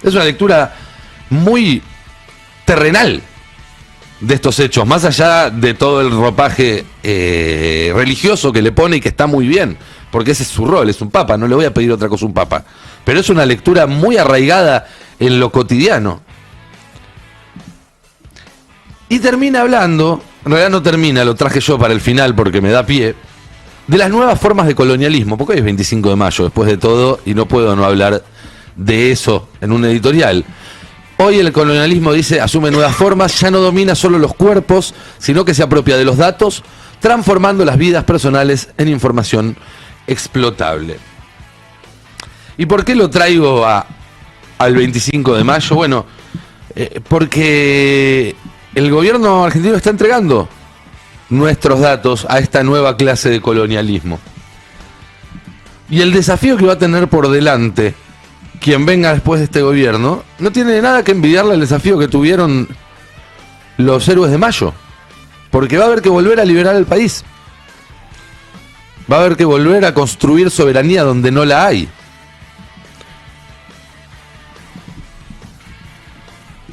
Es una lectura muy terrenal de estos hechos, más allá de todo el ropaje religioso que le pone y que está muy bien, porque ese es su rol, es un papa, no le voy a pedir otra cosa a un papa, pero es una lectura muy arraigada en lo cotidiano. Y termina hablando, en realidad no termina, lo traje yo para el final porque me da pie, de las nuevas formas de colonialismo, porque hoy es 25 de mayo, después de todo, y no puedo no hablar de eso en un editorial. Hoy el colonialismo, dice, asume nuevas formas, ya no domina solo los cuerpos, sino que se apropia de los datos, transformando las vidas personales en información explotable. ¿Y por qué lo traigo al 25 de mayo? Bueno, porque el gobierno argentino está entregando nuestros datos a esta nueva clase de colonialismo. Y el desafío que va a tener por delante quien venga después de este gobierno no tiene nada que envidiarle al desafío que tuvieron los héroes de mayo, porque va a haber que volver a liberar el país, va a haber que volver a construir soberanía donde no la hay.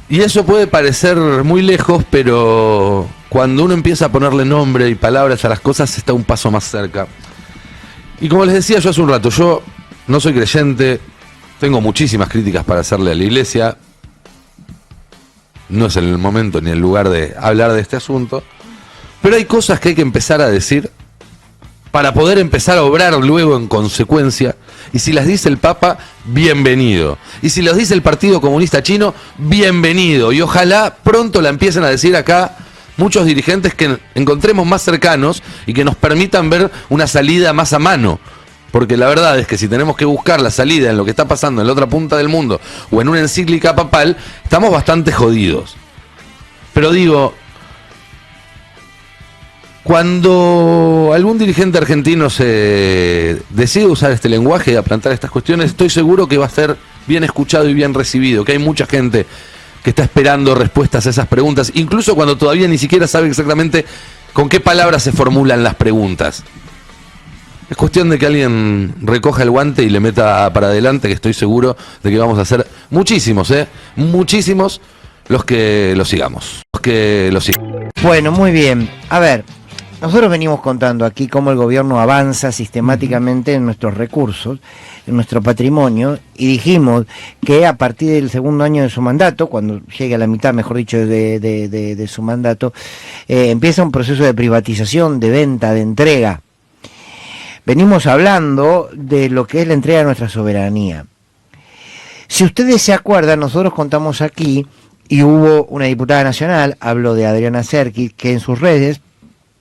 Y eso puede parecer muy lejos, pero cuando uno empieza a ponerle nombre y palabras a las cosas está un paso más cerca. Y como les decía yo hace un rato, yo no soy creyente, tengo muchísimas críticas para hacerle a la iglesia. No es el momento ni el lugar de hablar de este asunto. Pero hay cosas que hay que empezar a decir para poder empezar a obrar luego en consecuencia. Y si las dice el Papa, bienvenido. Y si las dice el Partido Comunista Chino, bienvenido. Y ojalá pronto la empiecen a decir acá muchos dirigentes que encontremos más cercanos y que nos permitan ver una salida más a mano. Porque la verdad es que si tenemos que buscar la salida en lo que está pasando en la otra punta del mundo o en una encíclica papal, estamos bastante jodidos. Pero digo, cuando algún dirigente argentino se decide usar este lenguaje y a plantear estas cuestiones, estoy seguro que va a ser bien escuchado y bien recibido, que hay mucha gente que está esperando respuestas a esas preguntas, incluso cuando todavía ni siquiera sabe exactamente con qué palabras se formulan las preguntas. Es cuestión de que alguien recoja el guante y le meta para adelante, que estoy seguro de que vamos a ser muchísimos, muchísimos los que lo sigamos. Bueno, muy bien. A ver, nosotros venimos contando aquí cómo el gobierno avanza sistemáticamente en nuestros recursos, en nuestro patrimonio, y dijimos que a partir del segundo año de su mandato, cuando llegue a la mitad, mejor dicho, de su mandato, empieza un proceso de privatización, de venta, de entrega. Venimos hablando de lo que es la entrega de nuestra soberanía. Si ustedes se acuerdan, nosotros contamos aquí, y hubo una diputada nacional, hablo de Adriana Serkis, que en sus redes,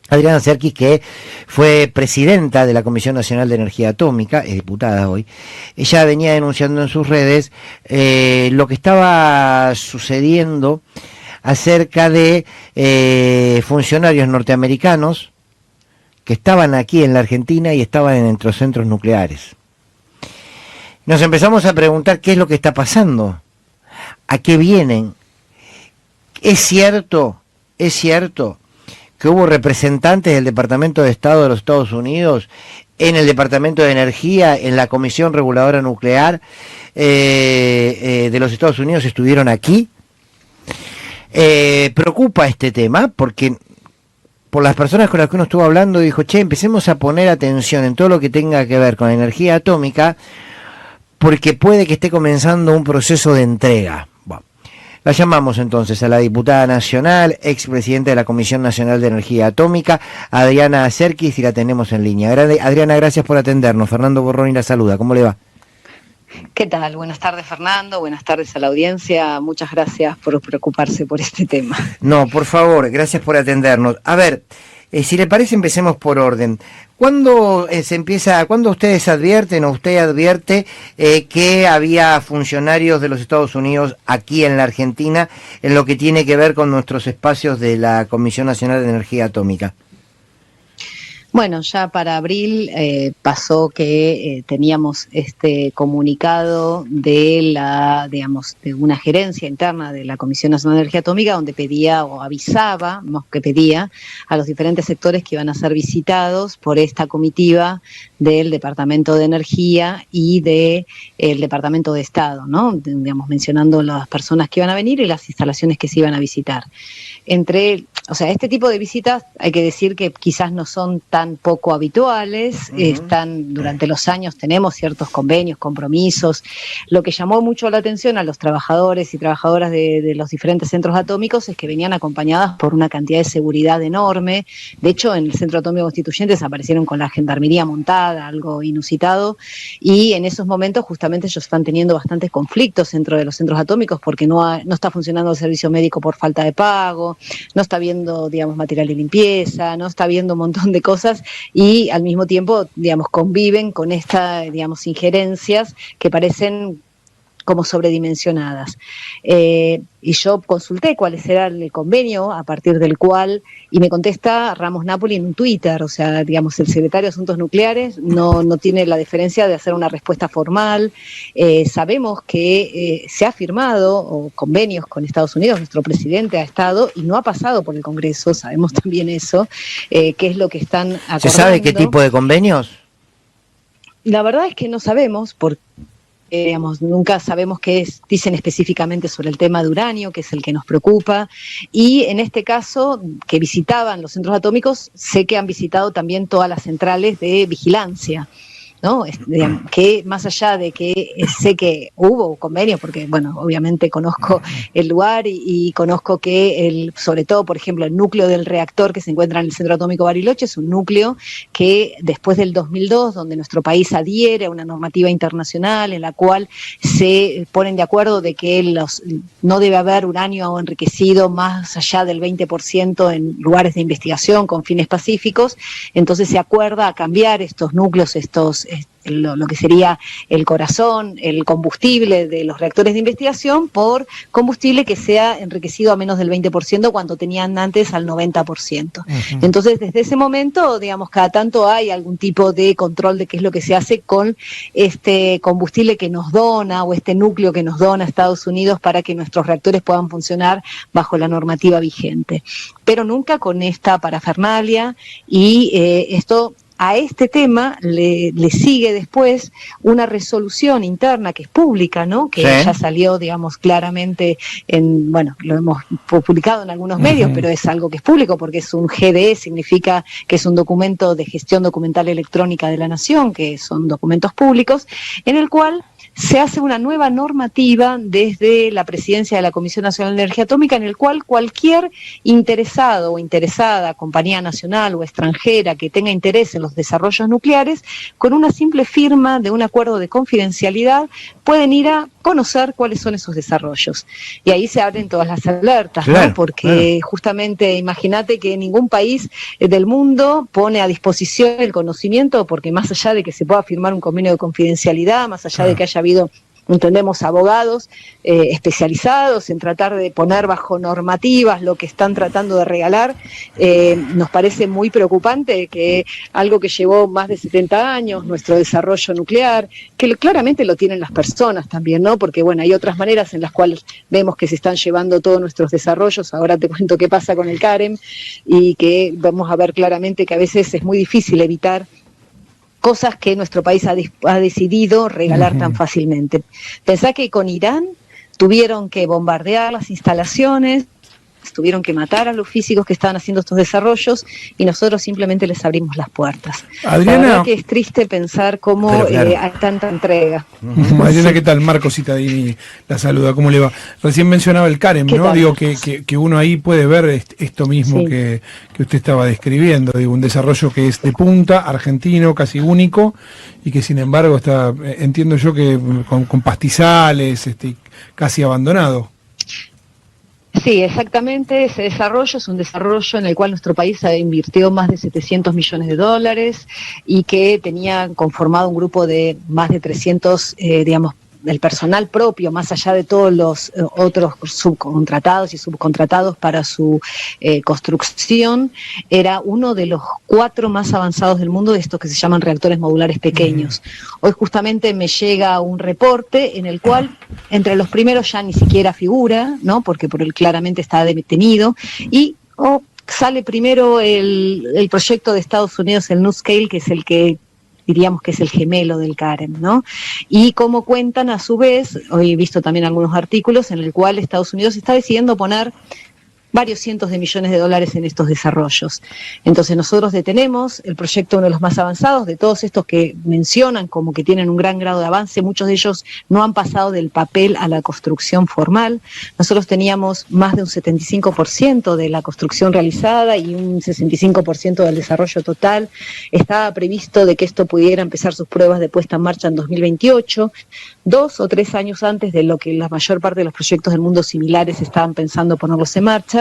Adriana Serkis, que fue presidenta de la Comisión Nacional de Energía Atómica, es diputada hoy, ella venía denunciando en sus redes lo que estaba sucediendo acerca de funcionarios norteamericanos que estaban aquí en la Argentina y estaban en nuestros centros nucleares. Nos empezamos a preguntar qué es lo que está pasando, a qué vienen. Es cierto que hubo representantes del Departamento de Estado de los Estados Unidos en el Departamento de Energía, en la Comisión Reguladora Nuclear de los Estados Unidos, estuvieron aquí. Preocupa este tema porque por las personas con las que uno estuvo hablando, dijo, empecemos a poner atención en todo lo que tenga que ver con la energía atómica, porque puede que esté comenzando un proceso de entrega. Bueno, la llamamos entonces a la diputada nacional, expresidenta de la Comisión Nacional de Energía Atómica, Adriana Serkis, y la tenemos en línea. Adriana, gracias por atendernos. Fernando Borroni la saluda. ¿Cómo le va? ¿Qué tal? Buenas tardes, Fernando. Buenas tardes a la audiencia. Muchas gracias por preocuparse por este tema. No, por favor, gracias por atendernos. A ver, si le parece, empecemos por orden. ¿Cuándo ustedes advierten o usted advierte que había funcionarios de los Estados Unidos aquí en la Argentina en lo que tiene que ver con nuestros espacios de la Comisión Nacional de Energía Atómica? Bueno, ya para abril pasó que teníamos este comunicado de de una gerencia interna de la Comisión Nacional de Energía Atómica, donde pedía o avisaba, más que pedía, a los diferentes sectores que iban a ser visitados por esta comitiva del Departamento de Energía y del Departamento de Estado, ¿no? Digamos, mencionando las personas que iban a venir y las instalaciones que se iban a visitar. Este tipo de visitas hay que decir que quizás no son tan poco habituales, durante los años tenemos ciertos convenios, compromisos. Lo que llamó mucho la atención a los trabajadores y trabajadoras de los diferentes centros atómicos es que venían acompañadas por una cantidad de seguridad enorme. De hecho, en el Centro Atómico Constituyentes aparecieron con la gendarmería montada, algo inusitado, y en esos momentos justamente ellos están teniendo bastantes conflictos dentro de los centros atómicos porque no está funcionando el servicio médico por falta de pago, no está viendo, digamos, material de limpieza, no está viendo un montón de cosas y al mismo tiempo, digamos, conviven con estas, digamos, injerencias que parecen como sobredimensionadas. Y yo consulté cuál era el convenio a partir del cual, y me contesta Ramos Napoli en un Twitter, o sea, digamos, el secretario de Asuntos Nucleares no tiene la deferencia de hacer una respuesta formal. Sabemos que se ha firmado convenios con Estados Unidos, nuestro presidente ha estado y no ha pasado por el Congreso, sabemos también eso, qué es lo que están acordando. ¿Se sabe qué tipo de convenios? La verdad es que no sabemos, porque nunca sabemos qué dicen específicamente sobre el tema de uranio, que es el que nos preocupa, y en este caso, que visitaban los centros atómicos, sé que han visitado también todas las centrales de vigilancia, ¿no? Que más allá de que sé que hubo convenios, porque bueno, obviamente conozco el lugar y conozco que sobre todo, por ejemplo, el núcleo del reactor que se encuentra en el Centro Atómico Bariloche es un núcleo que después del 2002, donde nuestro país adhiere a una normativa internacional en la cual se ponen de acuerdo de que no debe haber uranio enriquecido más allá del 20% en lugares de investigación con fines pacíficos, entonces se acuerda a cambiar estos núcleos, lo que sería el corazón, el combustible de los reactores de investigación por combustible que sea enriquecido a menos del 20% cuando tenían antes al 90%. Entonces, desde ese momento, digamos, cada tanto hay algún tipo de control de qué es lo que se hace con este combustible que nos dona o este núcleo que nos dona Estados Unidos para que nuestros reactores puedan funcionar bajo la normativa vigente. Pero nunca con esta parafernalia y esto... A este tema le sigue después una resolución interna que es pública, ¿no? Que ya salió, digamos, claramente lo hemos publicado en algunos medios, pero es algo que es público porque es un GDE, significa que es un documento de gestión documental electrónica de la Nación, que son documentos públicos, en el cual se hace una nueva normativa desde la presidencia de la Comisión Nacional de Energía Atómica, en el cual cualquier interesado o interesada, compañía nacional o extranjera que tenga interés en los desarrollos nucleares, con una simple firma de un acuerdo de confidencialidad, pueden ir a conocer cuáles son esos desarrollos. Y ahí se abren todas las alertas, claro, ¿no? Porque justamente imagínate que ningún país del mundo pone a disposición el conocimiento, porque más allá de que se pueda firmar un convenio de confidencialidad, más allá de que haya habido, entendemos, abogados especializados en tratar de poner bajo normativas lo que están tratando de regalar, nos parece muy preocupante que algo que llevó más de 70 años, nuestro desarrollo nuclear, que claramente lo tienen las personas también, ¿no? Porque bueno, hay otras maneras en las cuales vemos que se están llevando todos nuestros desarrollos. Ahora te cuento qué pasa con el CAREM y que vamos a ver claramente que a veces es muy difícil evitar cosas que nuestro país ha decidido regalar tan fácilmente. Pensá que con Irán tuvieron que bombardear las instalaciones, tuvieron que matar a los físicos que estaban haciendo estos desarrollos y nosotros simplemente les abrimos las puertas. Adriana, la verdad que es triste pensar cómo hay tanta entrega. Adriana, ¿qué tal? Marco Citadini la saluda, ¿cómo le va? Recién mencionaba el CAREM, ¿no? Tal? Digo que uno ahí puede ver esto mismo que usted estaba describiendo, digo, un desarrollo que es de punta, argentino, casi único, y que sin embargo está, entiendo yo que con pastizales, casi abandonado. Sí, exactamente, ese desarrollo es un desarrollo en el cual nuestro país invirtió más de 700 millones de dólares y que tenía conformado un grupo de más de 300, del personal propio, más allá de todos los otros subcontratados y subcontratados para su construcción, era uno de los 4 más avanzados del mundo de estos que se llaman reactores modulares pequeños. Hoy justamente me llega un reporte en el cual entre los primeros ya ni siquiera figura, ¿no? Porque por él claramente está detenido, y sale primero el proyecto de Estados Unidos, el NuScale, que es el que diríamos que es el gemelo del Karen, ¿no? Y como cuentan a su vez, hoy he visto también algunos artículos en el cual Estados Unidos está decidiendo poner varios cientos de millones de dólares en estos desarrollos. Entonces nosotros detenemos el proyecto, uno de los más avanzados, de todos estos que mencionan como que tienen un gran grado de avance, muchos de ellos no han pasado del papel a la construcción formal. Nosotros teníamos más de un 75% de la construcción realizada y un 65% del desarrollo total. Estaba previsto de que esto pudiera empezar sus pruebas de puesta en marcha en 2028, 2 o 3 años antes de lo que la mayor parte de los proyectos del mundo similares estaban pensando ponerlos en marcha.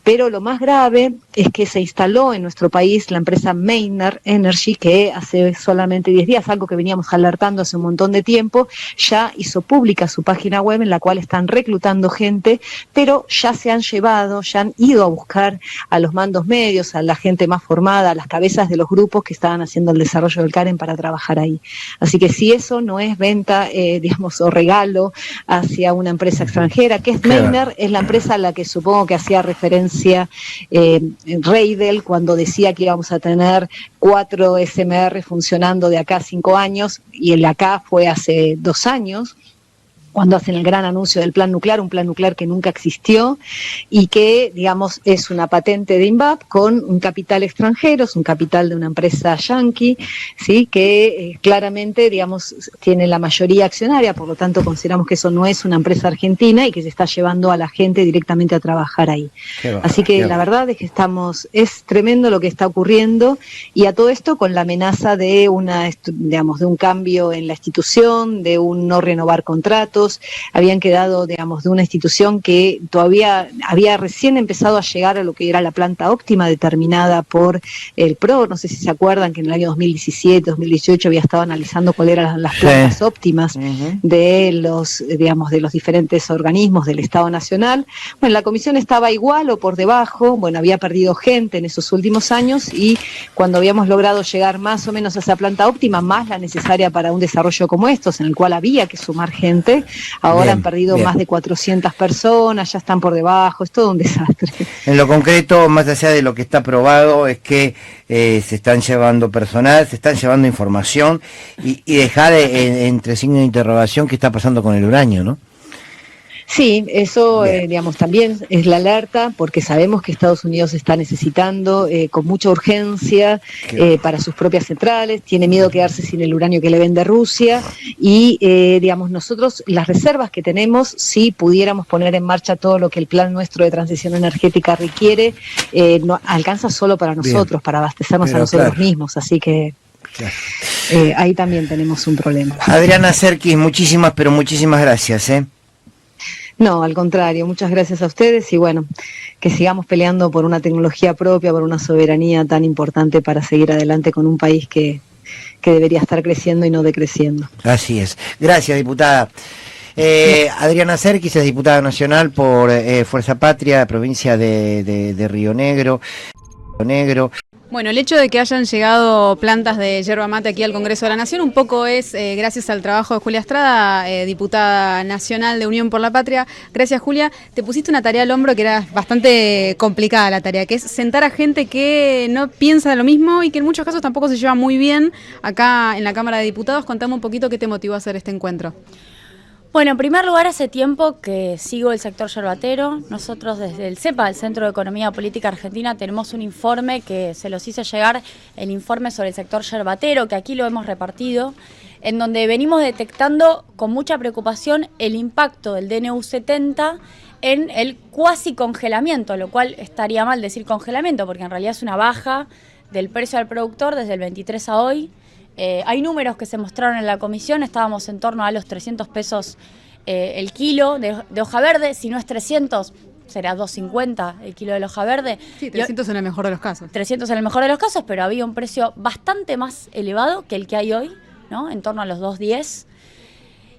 Pero lo más grave es que se instaló en nuestro país la empresa Maynard Energy, que hace solamente 10 días, algo que veníamos alertando hace un montón de tiempo, ya hizo pública su página web en la cual están reclutando gente, pero ya se han llevado, ya han ido a buscar a los mandos medios, a la gente más formada, a las cabezas de los grupos que estaban haciendo el desarrollo del Karen para trabajar ahí. Así que si eso no es venta, digamos, o regalo hacia una empresa extranjera, que es Maynard, es la empresa a la que supongo que hacía referencia Reidel cuando decía que íbamos a tener 4 SMR funcionando de acá a 5 años, y el acá fue hace 2 años, cuando hacen el gran anuncio del plan nuclear, un plan nuclear que nunca existió y que, digamos, es una patente de INVAP con un capital extranjero, es un capital de una empresa yanqui, ¿sí? Que claramente, digamos, tiene la mayoría accionaria, por lo tanto consideramos que eso no es una empresa argentina y que se está llevando a la gente directamente a trabajar ahí. Así que la verdad es que es tremendo lo que está ocurriendo, y a todo esto con la amenaza de digamos, de un cambio en la institución, de un no renovar contratos. Habían quedado, digamos, de una institución que todavía había recién empezado a llegar a lo que era la planta óptima determinada por el PRO. No sé si se acuerdan que en el año 2017, 2018 había estado analizando cuáles eran las plantas óptimas de los, digamos, de los diferentes organismos del Estado Nacional. Bueno, la comisión estaba igual o por debajo, bueno, había perdido gente en esos últimos años, y cuando habíamos logrado llegar más o menos a esa planta óptima, más la necesaria para un desarrollo como estos, en el cual había que sumar gente, ahora han perdido más de 400 personas, ya están por debajo, es todo un desastre. En lo concreto, más allá de lo que está probado, es que se están llevando personal, se están llevando información, y dejar entre signos de interrogación qué está pasando con el uranio, ¿no? Sí, eso, digamos, también es la alerta, porque sabemos que Estados Unidos está necesitando con mucha urgencia para sus propias centrales, tiene miedo de quedarse sin el uranio que le vende Rusia, y, digamos, nosotros las reservas que tenemos, si pudiéramos poner en marcha todo lo que el plan nuestro de transición energética requiere, no alcanza solo para nosotros, para abastecernos a nosotros mismos, así que ahí también tenemos un problema. Adriana Serkis, muchísimas gracias, No, al contrario, muchas gracias a ustedes, y bueno, que sigamos peleando por una tecnología propia, por una soberanía tan importante para seguir adelante con un país que debería estar creciendo y no decreciendo. Así es. Gracias, diputada. Adriana Serkis es diputada nacional por Fuerza Patria, provincia de Río Negro. Bueno, el hecho de que hayan llegado plantas de yerba mate aquí al Congreso de la Nación un poco es gracias al trabajo de Julia Estrada, diputada nacional de Unión por la Patria. Gracias, Julia. Te pusiste una tarea al hombro que era bastante complicada, la tarea, que es sentar a gente que no piensa lo mismo y que en muchos casos tampoco se lleva muy bien acá en la Cámara de Diputados. Contame un poquito qué te motivó a hacer este encuentro. Bueno, en primer lugar, hace tiempo que sigo el sector yerbatero. Nosotros desde el CEPA, el Centro de Economía Política Argentina, tenemos un informe que se los hice llegar, el informe sobre el sector yerbatero, que aquí lo hemos repartido, en donde venimos detectando con mucha preocupación el impacto del DNU 70 en el cuasi congelamiento, lo cual estaría mal decir congelamiento, porque en realidad es una baja del precio al productor desde el 23 a hoy. Hay números que se mostraron en la comisión, estábamos en torno a los 300 pesos el kilo de hoja verde, si no es 300 será 2.50 el kilo de hoja verde. Sí, 300 en el mejor de los casos. 300 en el mejor de los casos, pero había un precio bastante más elevado que el que hay hoy, ¿no? En torno a los 2.10.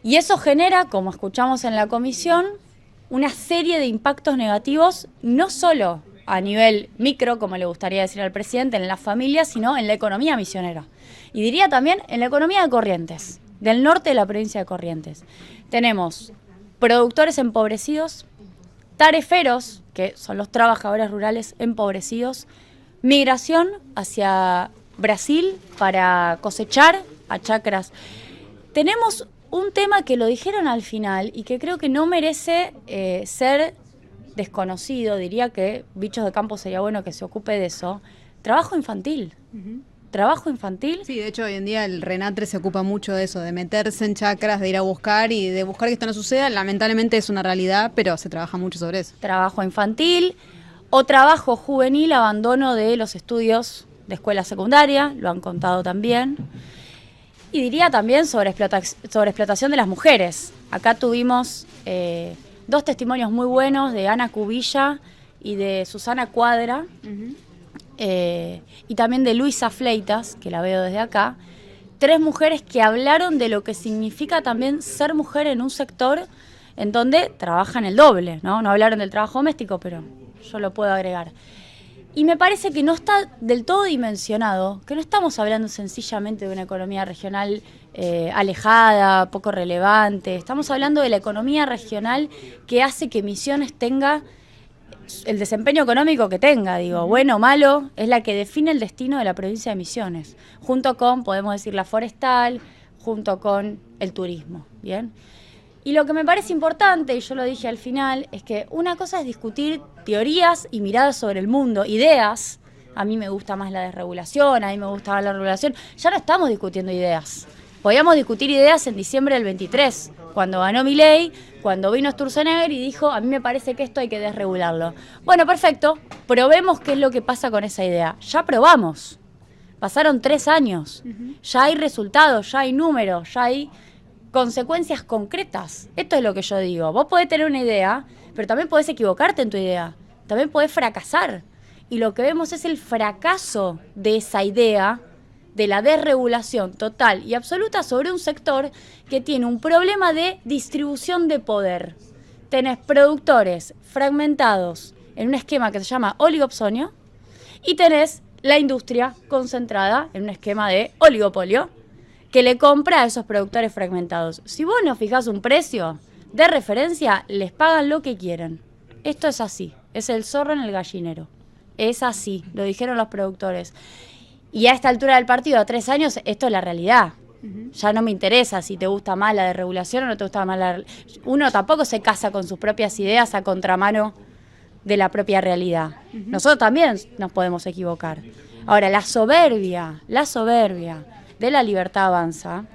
Y eso genera, como escuchamos en la comisión, una serie de impactos negativos, no solo a nivel micro, como le gustaría decir al presidente, en las familias, sino en la economía misionera. Y diría también en la economía de Corrientes, del norte de la provincia de Corrientes. Tenemos productores empobrecidos, tareferos, que son los trabajadores rurales empobrecidos, migración hacia Brasil para cosechar a chacras. Tenemos un tema que lo dijeron al final y que creo que no merece ser desconocido. Diría que Bichos de Campo sería bueno que se ocupe de eso. Trabajo infantil. Trabajo infantil. Sí, de hecho hoy en día el Renatre se ocupa mucho de eso, de meterse en chacras, de ir a buscar y de buscar que esto no suceda. Lamentablemente es una realidad, pero se trabaja mucho sobre eso. Trabajo infantil o trabajo juvenil, abandono de los estudios de escuela secundaria, lo han contado también. Y diría también sobre explotación de las mujeres. Acá tuvimos 2 testimonios muy buenos de Ana Cubilla y de Susana Cuadra. Y también de Luisa Fleitas, que la veo desde acá, 3 mujeres que hablaron de lo que significa también ser mujer en un sector en donde trabajan el doble, ¿no? No hablaron del trabajo doméstico, pero yo lo puedo agregar. Y me parece que no está del todo dimensionado, que no estamos hablando sencillamente de una economía regional alejada, poco relevante, estamos hablando de la economía regional que hace que Misiones tenga el desempeño económico que tenga, digo, bueno o malo, es la que define el destino de la provincia de Misiones, junto con, podemos decir, la forestal, junto con el turismo, ¿bien? Y lo que me parece importante, y yo lo dije al final, es que una cosa es discutir teorías y miradas sobre el mundo, ideas. A mí me gusta más la desregulación, a mí me gusta más la regulación. Ya no estamos discutiendo ideas. Podíamos discutir ideas en diciembre del 23, cuando ganó Milei, cuando vino Sturzenegger y dijo, a mí me parece que esto hay que desregularlo. Bueno, perfecto, probemos qué es lo que pasa con esa idea. Ya probamos. Pasaron 3 años. Ya hay resultados, ya hay números, ya hay consecuencias concretas. Esto es lo que yo digo. Vos podés tener una idea, pero también podés equivocarte en tu idea. También podés fracasar. Y lo que vemos es el fracaso de esa idea, de la desregulación total y absoluta sobre un sector que tiene un problema de distribución de poder. Tenés productores fragmentados en un esquema que se llama oligopsonio y tenés la industria concentrada en un esquema de oligopolio que le compra a esos productores fragmentados. Si vos no fijás un precio de referencia, les pagan lo que quieren. Esto es así, es el zorro en el gallinero. Es así, lo dijeron los productores. Y a esta altura del partido, a 3 años, esto es la realidad. Ya no me interesa si te gusta más la desregulación o no te gusta más la... Uno tampoco se casa con sus propias ideas a contramano de la propia realidad. Nosotros también nos podemos equivocar. Ahora, la soberbia de La Libertad Avanza,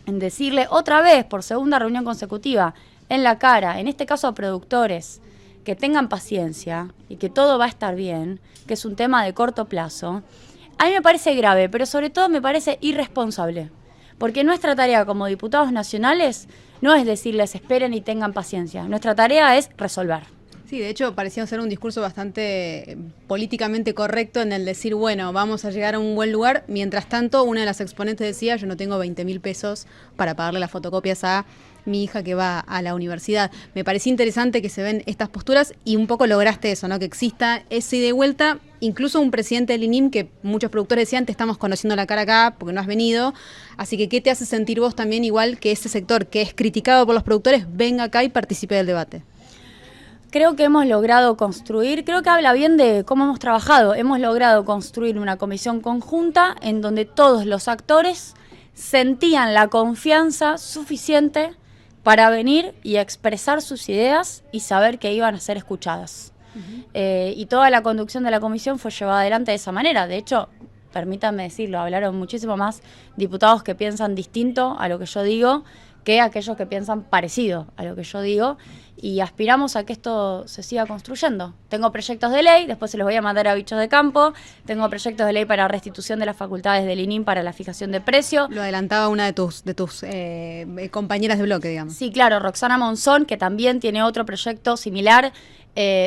en decirle otra vez, por segunda reunión consecutiva, en la cara, en este caso a productores, que tengan paciencia y que todo va a estar bien, que es un tema de corto plazo, a mí me parece grave, pero sobre todo me parece irresponsable. Porque nuestra tarea como diputados nacionales no es decirles esperen y tengan paciencia. Nuestra tarea es resolver. Sí, de hecho parecía ser un discurso bastante políticamente correcto en el decir, bueno, vamos a llegar a un buen lugar. Mientras tanto, una de las exponentes decía, yo no tengo 20.000 pesos para pagarle las fotocopias a mi hija que va a la universidad. Me parecía interesante que se ven estas posturas y un poco lograste eso, ¿no? Que exista ese ida y vuelta. Incluso un presidente del INIM que muchos productores decían, te estamos conociendo la cara acá porque no has venido. Así que, ¿qué te hace sentir vos también igual que ese sector que es criticado por los productores venga acá y participe del debate? Creo que hemos logrado construir, creo que habla bien de cómo hemos trabajado, hemos logrado construir una comisión conjunta en donde todos los actores sentían la confianza suficiente para venir y expresar sus ideas y saber que iban a ser escuchadas. Y toda la conducción de la comisión fue llevada adelante de esa manera. De hecho, permítanme decirlo, hablaron muchísimo más diputados que piensan distinto a lo que yo digo que aquellos que piensan parecido a lo que yo digo, y aspiramos a que esto se siga construyendo. Tengo proyectos de ley, después se los voy a mandar a Bichos de Campo, tengo proyectos de ley para restitución de las facultades del INIM para la fijación de precio. Lo adelantaba una de tus compañeras de bloque, digamos. Sí, claro, Roxana Monzón, que también tiene otro proyecto similar.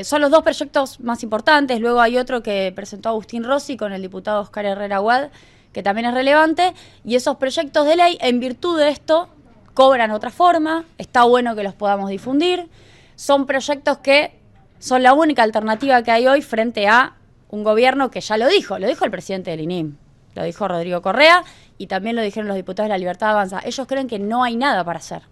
Son los 2 proyectos más importantes, luego hay otro que presentó Agustín Rossi con el diputado Oscar Herrera Aguad, que también es relevante, y esos proyectos de ley, en virtud de esto, cobran otra forma, está bueno que los podamos difundir. Son proyectos que son la única alternativa que hay hoy frente a un gobierno que ya lo dijo el presidente del INIM, lo dijo Rodrigo Correa y también lo dijeron los diputados de La Libertad Avanza. Ellos creen que no hay nada para hacer.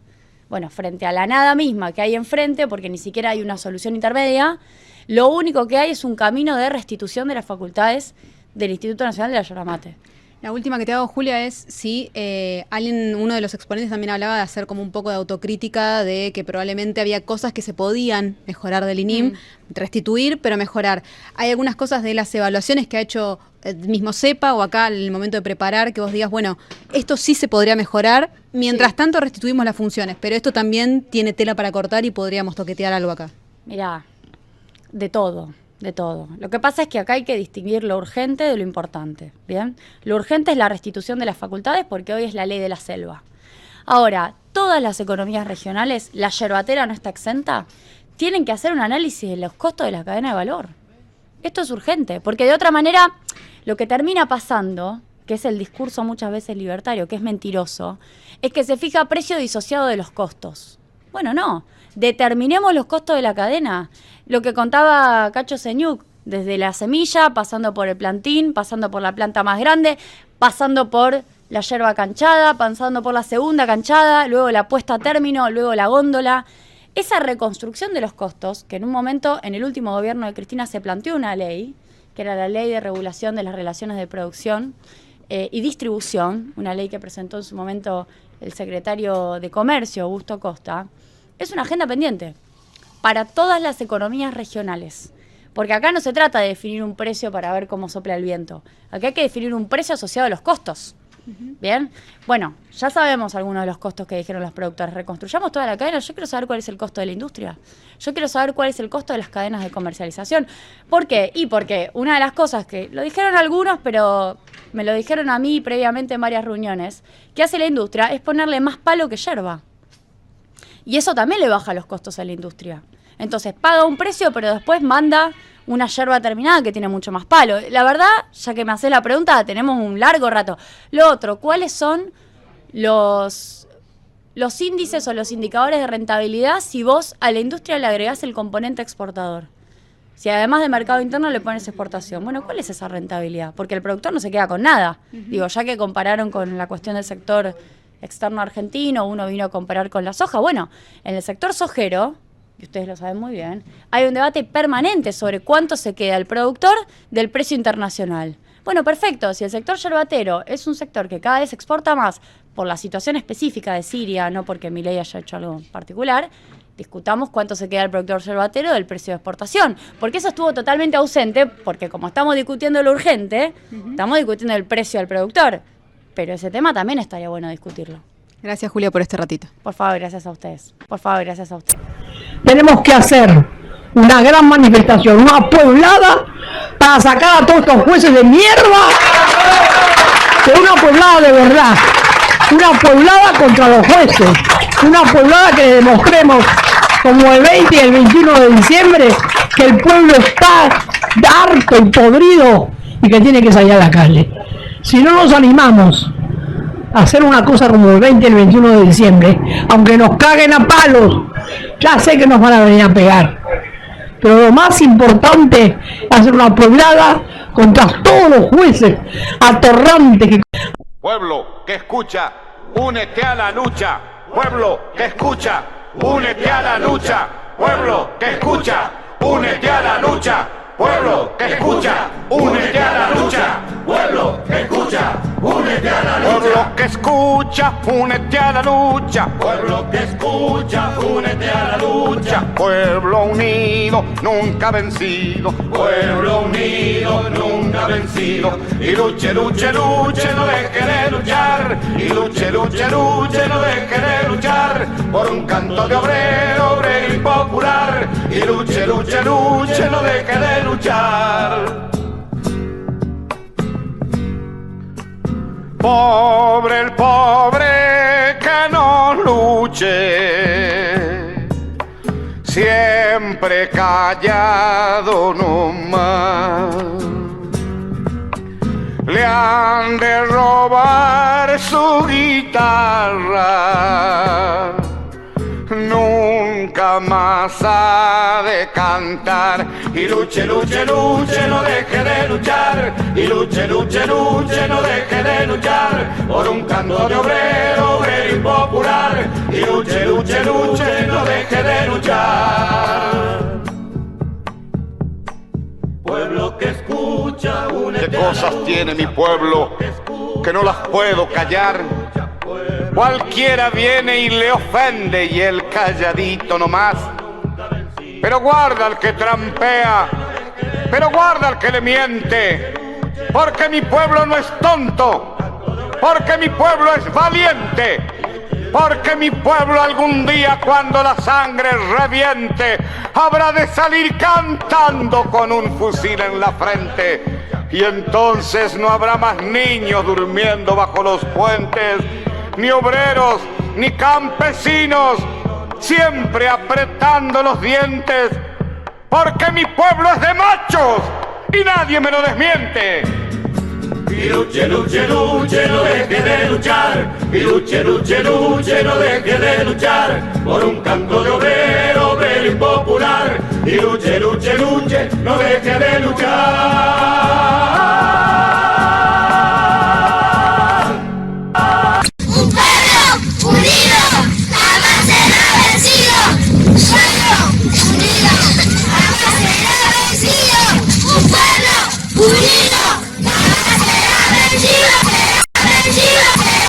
Bueno, frente a la nada misma que hay enfrente, porque ni siquiera hay una solución intermedia, lo único que hay es un camino de restitución de las facultades del Instituto Nacional de la Yerba Mate. La última que te hago, Julia, es si uno de los exponentes también hablaba de hacer como un poco de autocrítica, de que probablemente había cosas que se podían mejorar del INIM, restituir, pero mejorar. Hay algunas cosas de las evaluaciones que ha hecho el mismo CEPA o acá en el momento de preparar, que vos digas, bueno, esto sí se podría mejorar, mientras tanto restituimos las funciones, pero esto también tiene tela para cortar y podríamos toquetear algo acá. Mirá, de todo. De todo. Lo que pasa es que acá hay que distinguir lo urgente de lo importante, ¿bien? Lo urgente es la restitución de las facultades porque hoy es la ley de la selva. Ahora, todas las economías regionales, la yerbatera no está exenta, tienen que hacer un análisis de los costos de la cadena de valor. Esto es urgente, porque de otra manera lo que termina pasando, que es el discurso muchas veces libertario, que es mentiroso, es que se fija precio disociado de los costos. Bueno, no. Determinemos los costos de la cadena. Lo que contaba Cacho Señuk, desde la semilla, pasando por el plantín, pasando por la planta más grande, pasando por la yerba canchada, pasando por la segunda canchada, luego la puesta a término, luego la góndola. Esa reconstrucción de los costos, que en un momento, en el último gobierno de Cristina, se planteó una ley, que era la Ley de Regulación de las Relaciones de Producción y Distribución, una ley que presentó en su momento el secretario de Comercio, Augusto Costa, es una agenda pendiente para todas las economías regionales. Porque acá no se trata de definir un precio para ver cómo sopla el viento. Acá hay que definir un precio asociado a los costos. ¿Bien? Bueno, ya sabemos algunos de los costos que dijeron los productores. Reconstruyamos toda la cadena. Yo quiero saber cuál es el costo de la industria. Yo quiero saber cuál es el costo de las cadenas de comercialización. ¿Por qué? Y porque una de las cosas que lo dijeron algunos, pero me lo dijeron a mí previamente en varias reuniones, que hace la industria es ponerle más palo que yerba. Y eso también le baja los costos a la industria. Entonces paga un precio, pero después manda una yerba terminada que tiene mucho más palo. La verdad, ya que me haces la pregunta, tenemos un largo rato. Lo otro, ¿cuáles son los índices o los indicadores de rentabilidad si vos a la industria le agregás el componente exportador? Si además de mercado interno le pones exportación. Bueno, ¿cuál es esa rentabilidad? Porque el productor no se queda con nada. Digo, ya que compararon con la cuestión del sector externo argentino, uno vino a comparar con la soja. Bueno, en el sector sojero, y ustedes lo saben muy bien, hay un debate permanente sobre cuánto se queda el productor del precio internacional. Bueno, perfecto, si el sector yerbatero es un sector que cada vez exporta más por la situación específica de Siria, no porque Milei haya hecho algo particular, discutamos cuánto se queda el productor yerbatero del precio de exportación, porque eso estuvo totalmente ausente, porque como estamos discutiendo lo urgente, estamos discutiendo el precio del productor. Pero ese tema también estaría bueno discutirlo. Gracias, Julia, por este ratito. Por favor, gracias a ustedes. Por favor, gracias a ustedes. Tenemos que hacer una gran manifestación, una pueblada, para sacar a todos estos jueces de mierda, pero una pueblada de verdad, una pueblada contra los jueces, una pueblada que demostremos, como el 20 y el 21 de diciembre, que el pueblo está harto y podrido y que tiene que salir a la calle. Si no nos animamos a hacer una cosa como el 20 y el 21 de diciembre, aunque nos caguen a palos, ya sé que nos van a venir a pegar. Pero lo más importante es hacer una pueblada contra todos los jueces atorrantes que... Pueblo que escucha, únete a la lucha. Pueblo que escucha, únete a la lucha. Pueblo que escucha, únete a la lucha. Pueblo que escucha, únete a la lucha. Pueblo que escucha, únete a la lucha. Pueblo que escucha, únete a la lucha. Pueblo que escucha, únete a la lucha. Pueblo unido, nunca vencido. Pueblo unido, nunca vencido. Y luche, luche, luche, no deje de luchar. Y luche, luche, luche, no deje de luchar. Por un canto de obrero, obrero y popular. Y luche, luche, luche, no deje de luchar. Pobre el pobre que no luche, siempre callado nomás. Le han de robar su guitarra, nunca más ha de cantar. Y luche, luche, luche, no deje de luchar. Y luche, luche, luche, no deje de luchar. Por un canto de obrero, obrero y popular. Y luche, luche, luche, no deje de luchar. Pueblo que escucha, une qué cosas tiene mi pueblo que no las puedo callar. Cualquiera viene y le ofende y él calladito nomás. Pero guarda al que trampea, pero guarda al que le miente, porque mi pueblo no es tonto, porque mi pueblo es valiente, porque mi pueblo algún día cuando la sangre reviente habrá de salir cantando con un fusil en la frente. Y entonces no habrá más niños durmiendo bajo los puentes, ni obreros, ni campesinos, siempre apretando los dientes, porque mi pueblo es de machos y nadie me lo desmiente. Y luche, luche, luche, no deje de luchar. Y luche, luche, luche, no deje de luchar por un canto de obrero, obrero impopular. Y luche, luche, luche, no deje de luchar.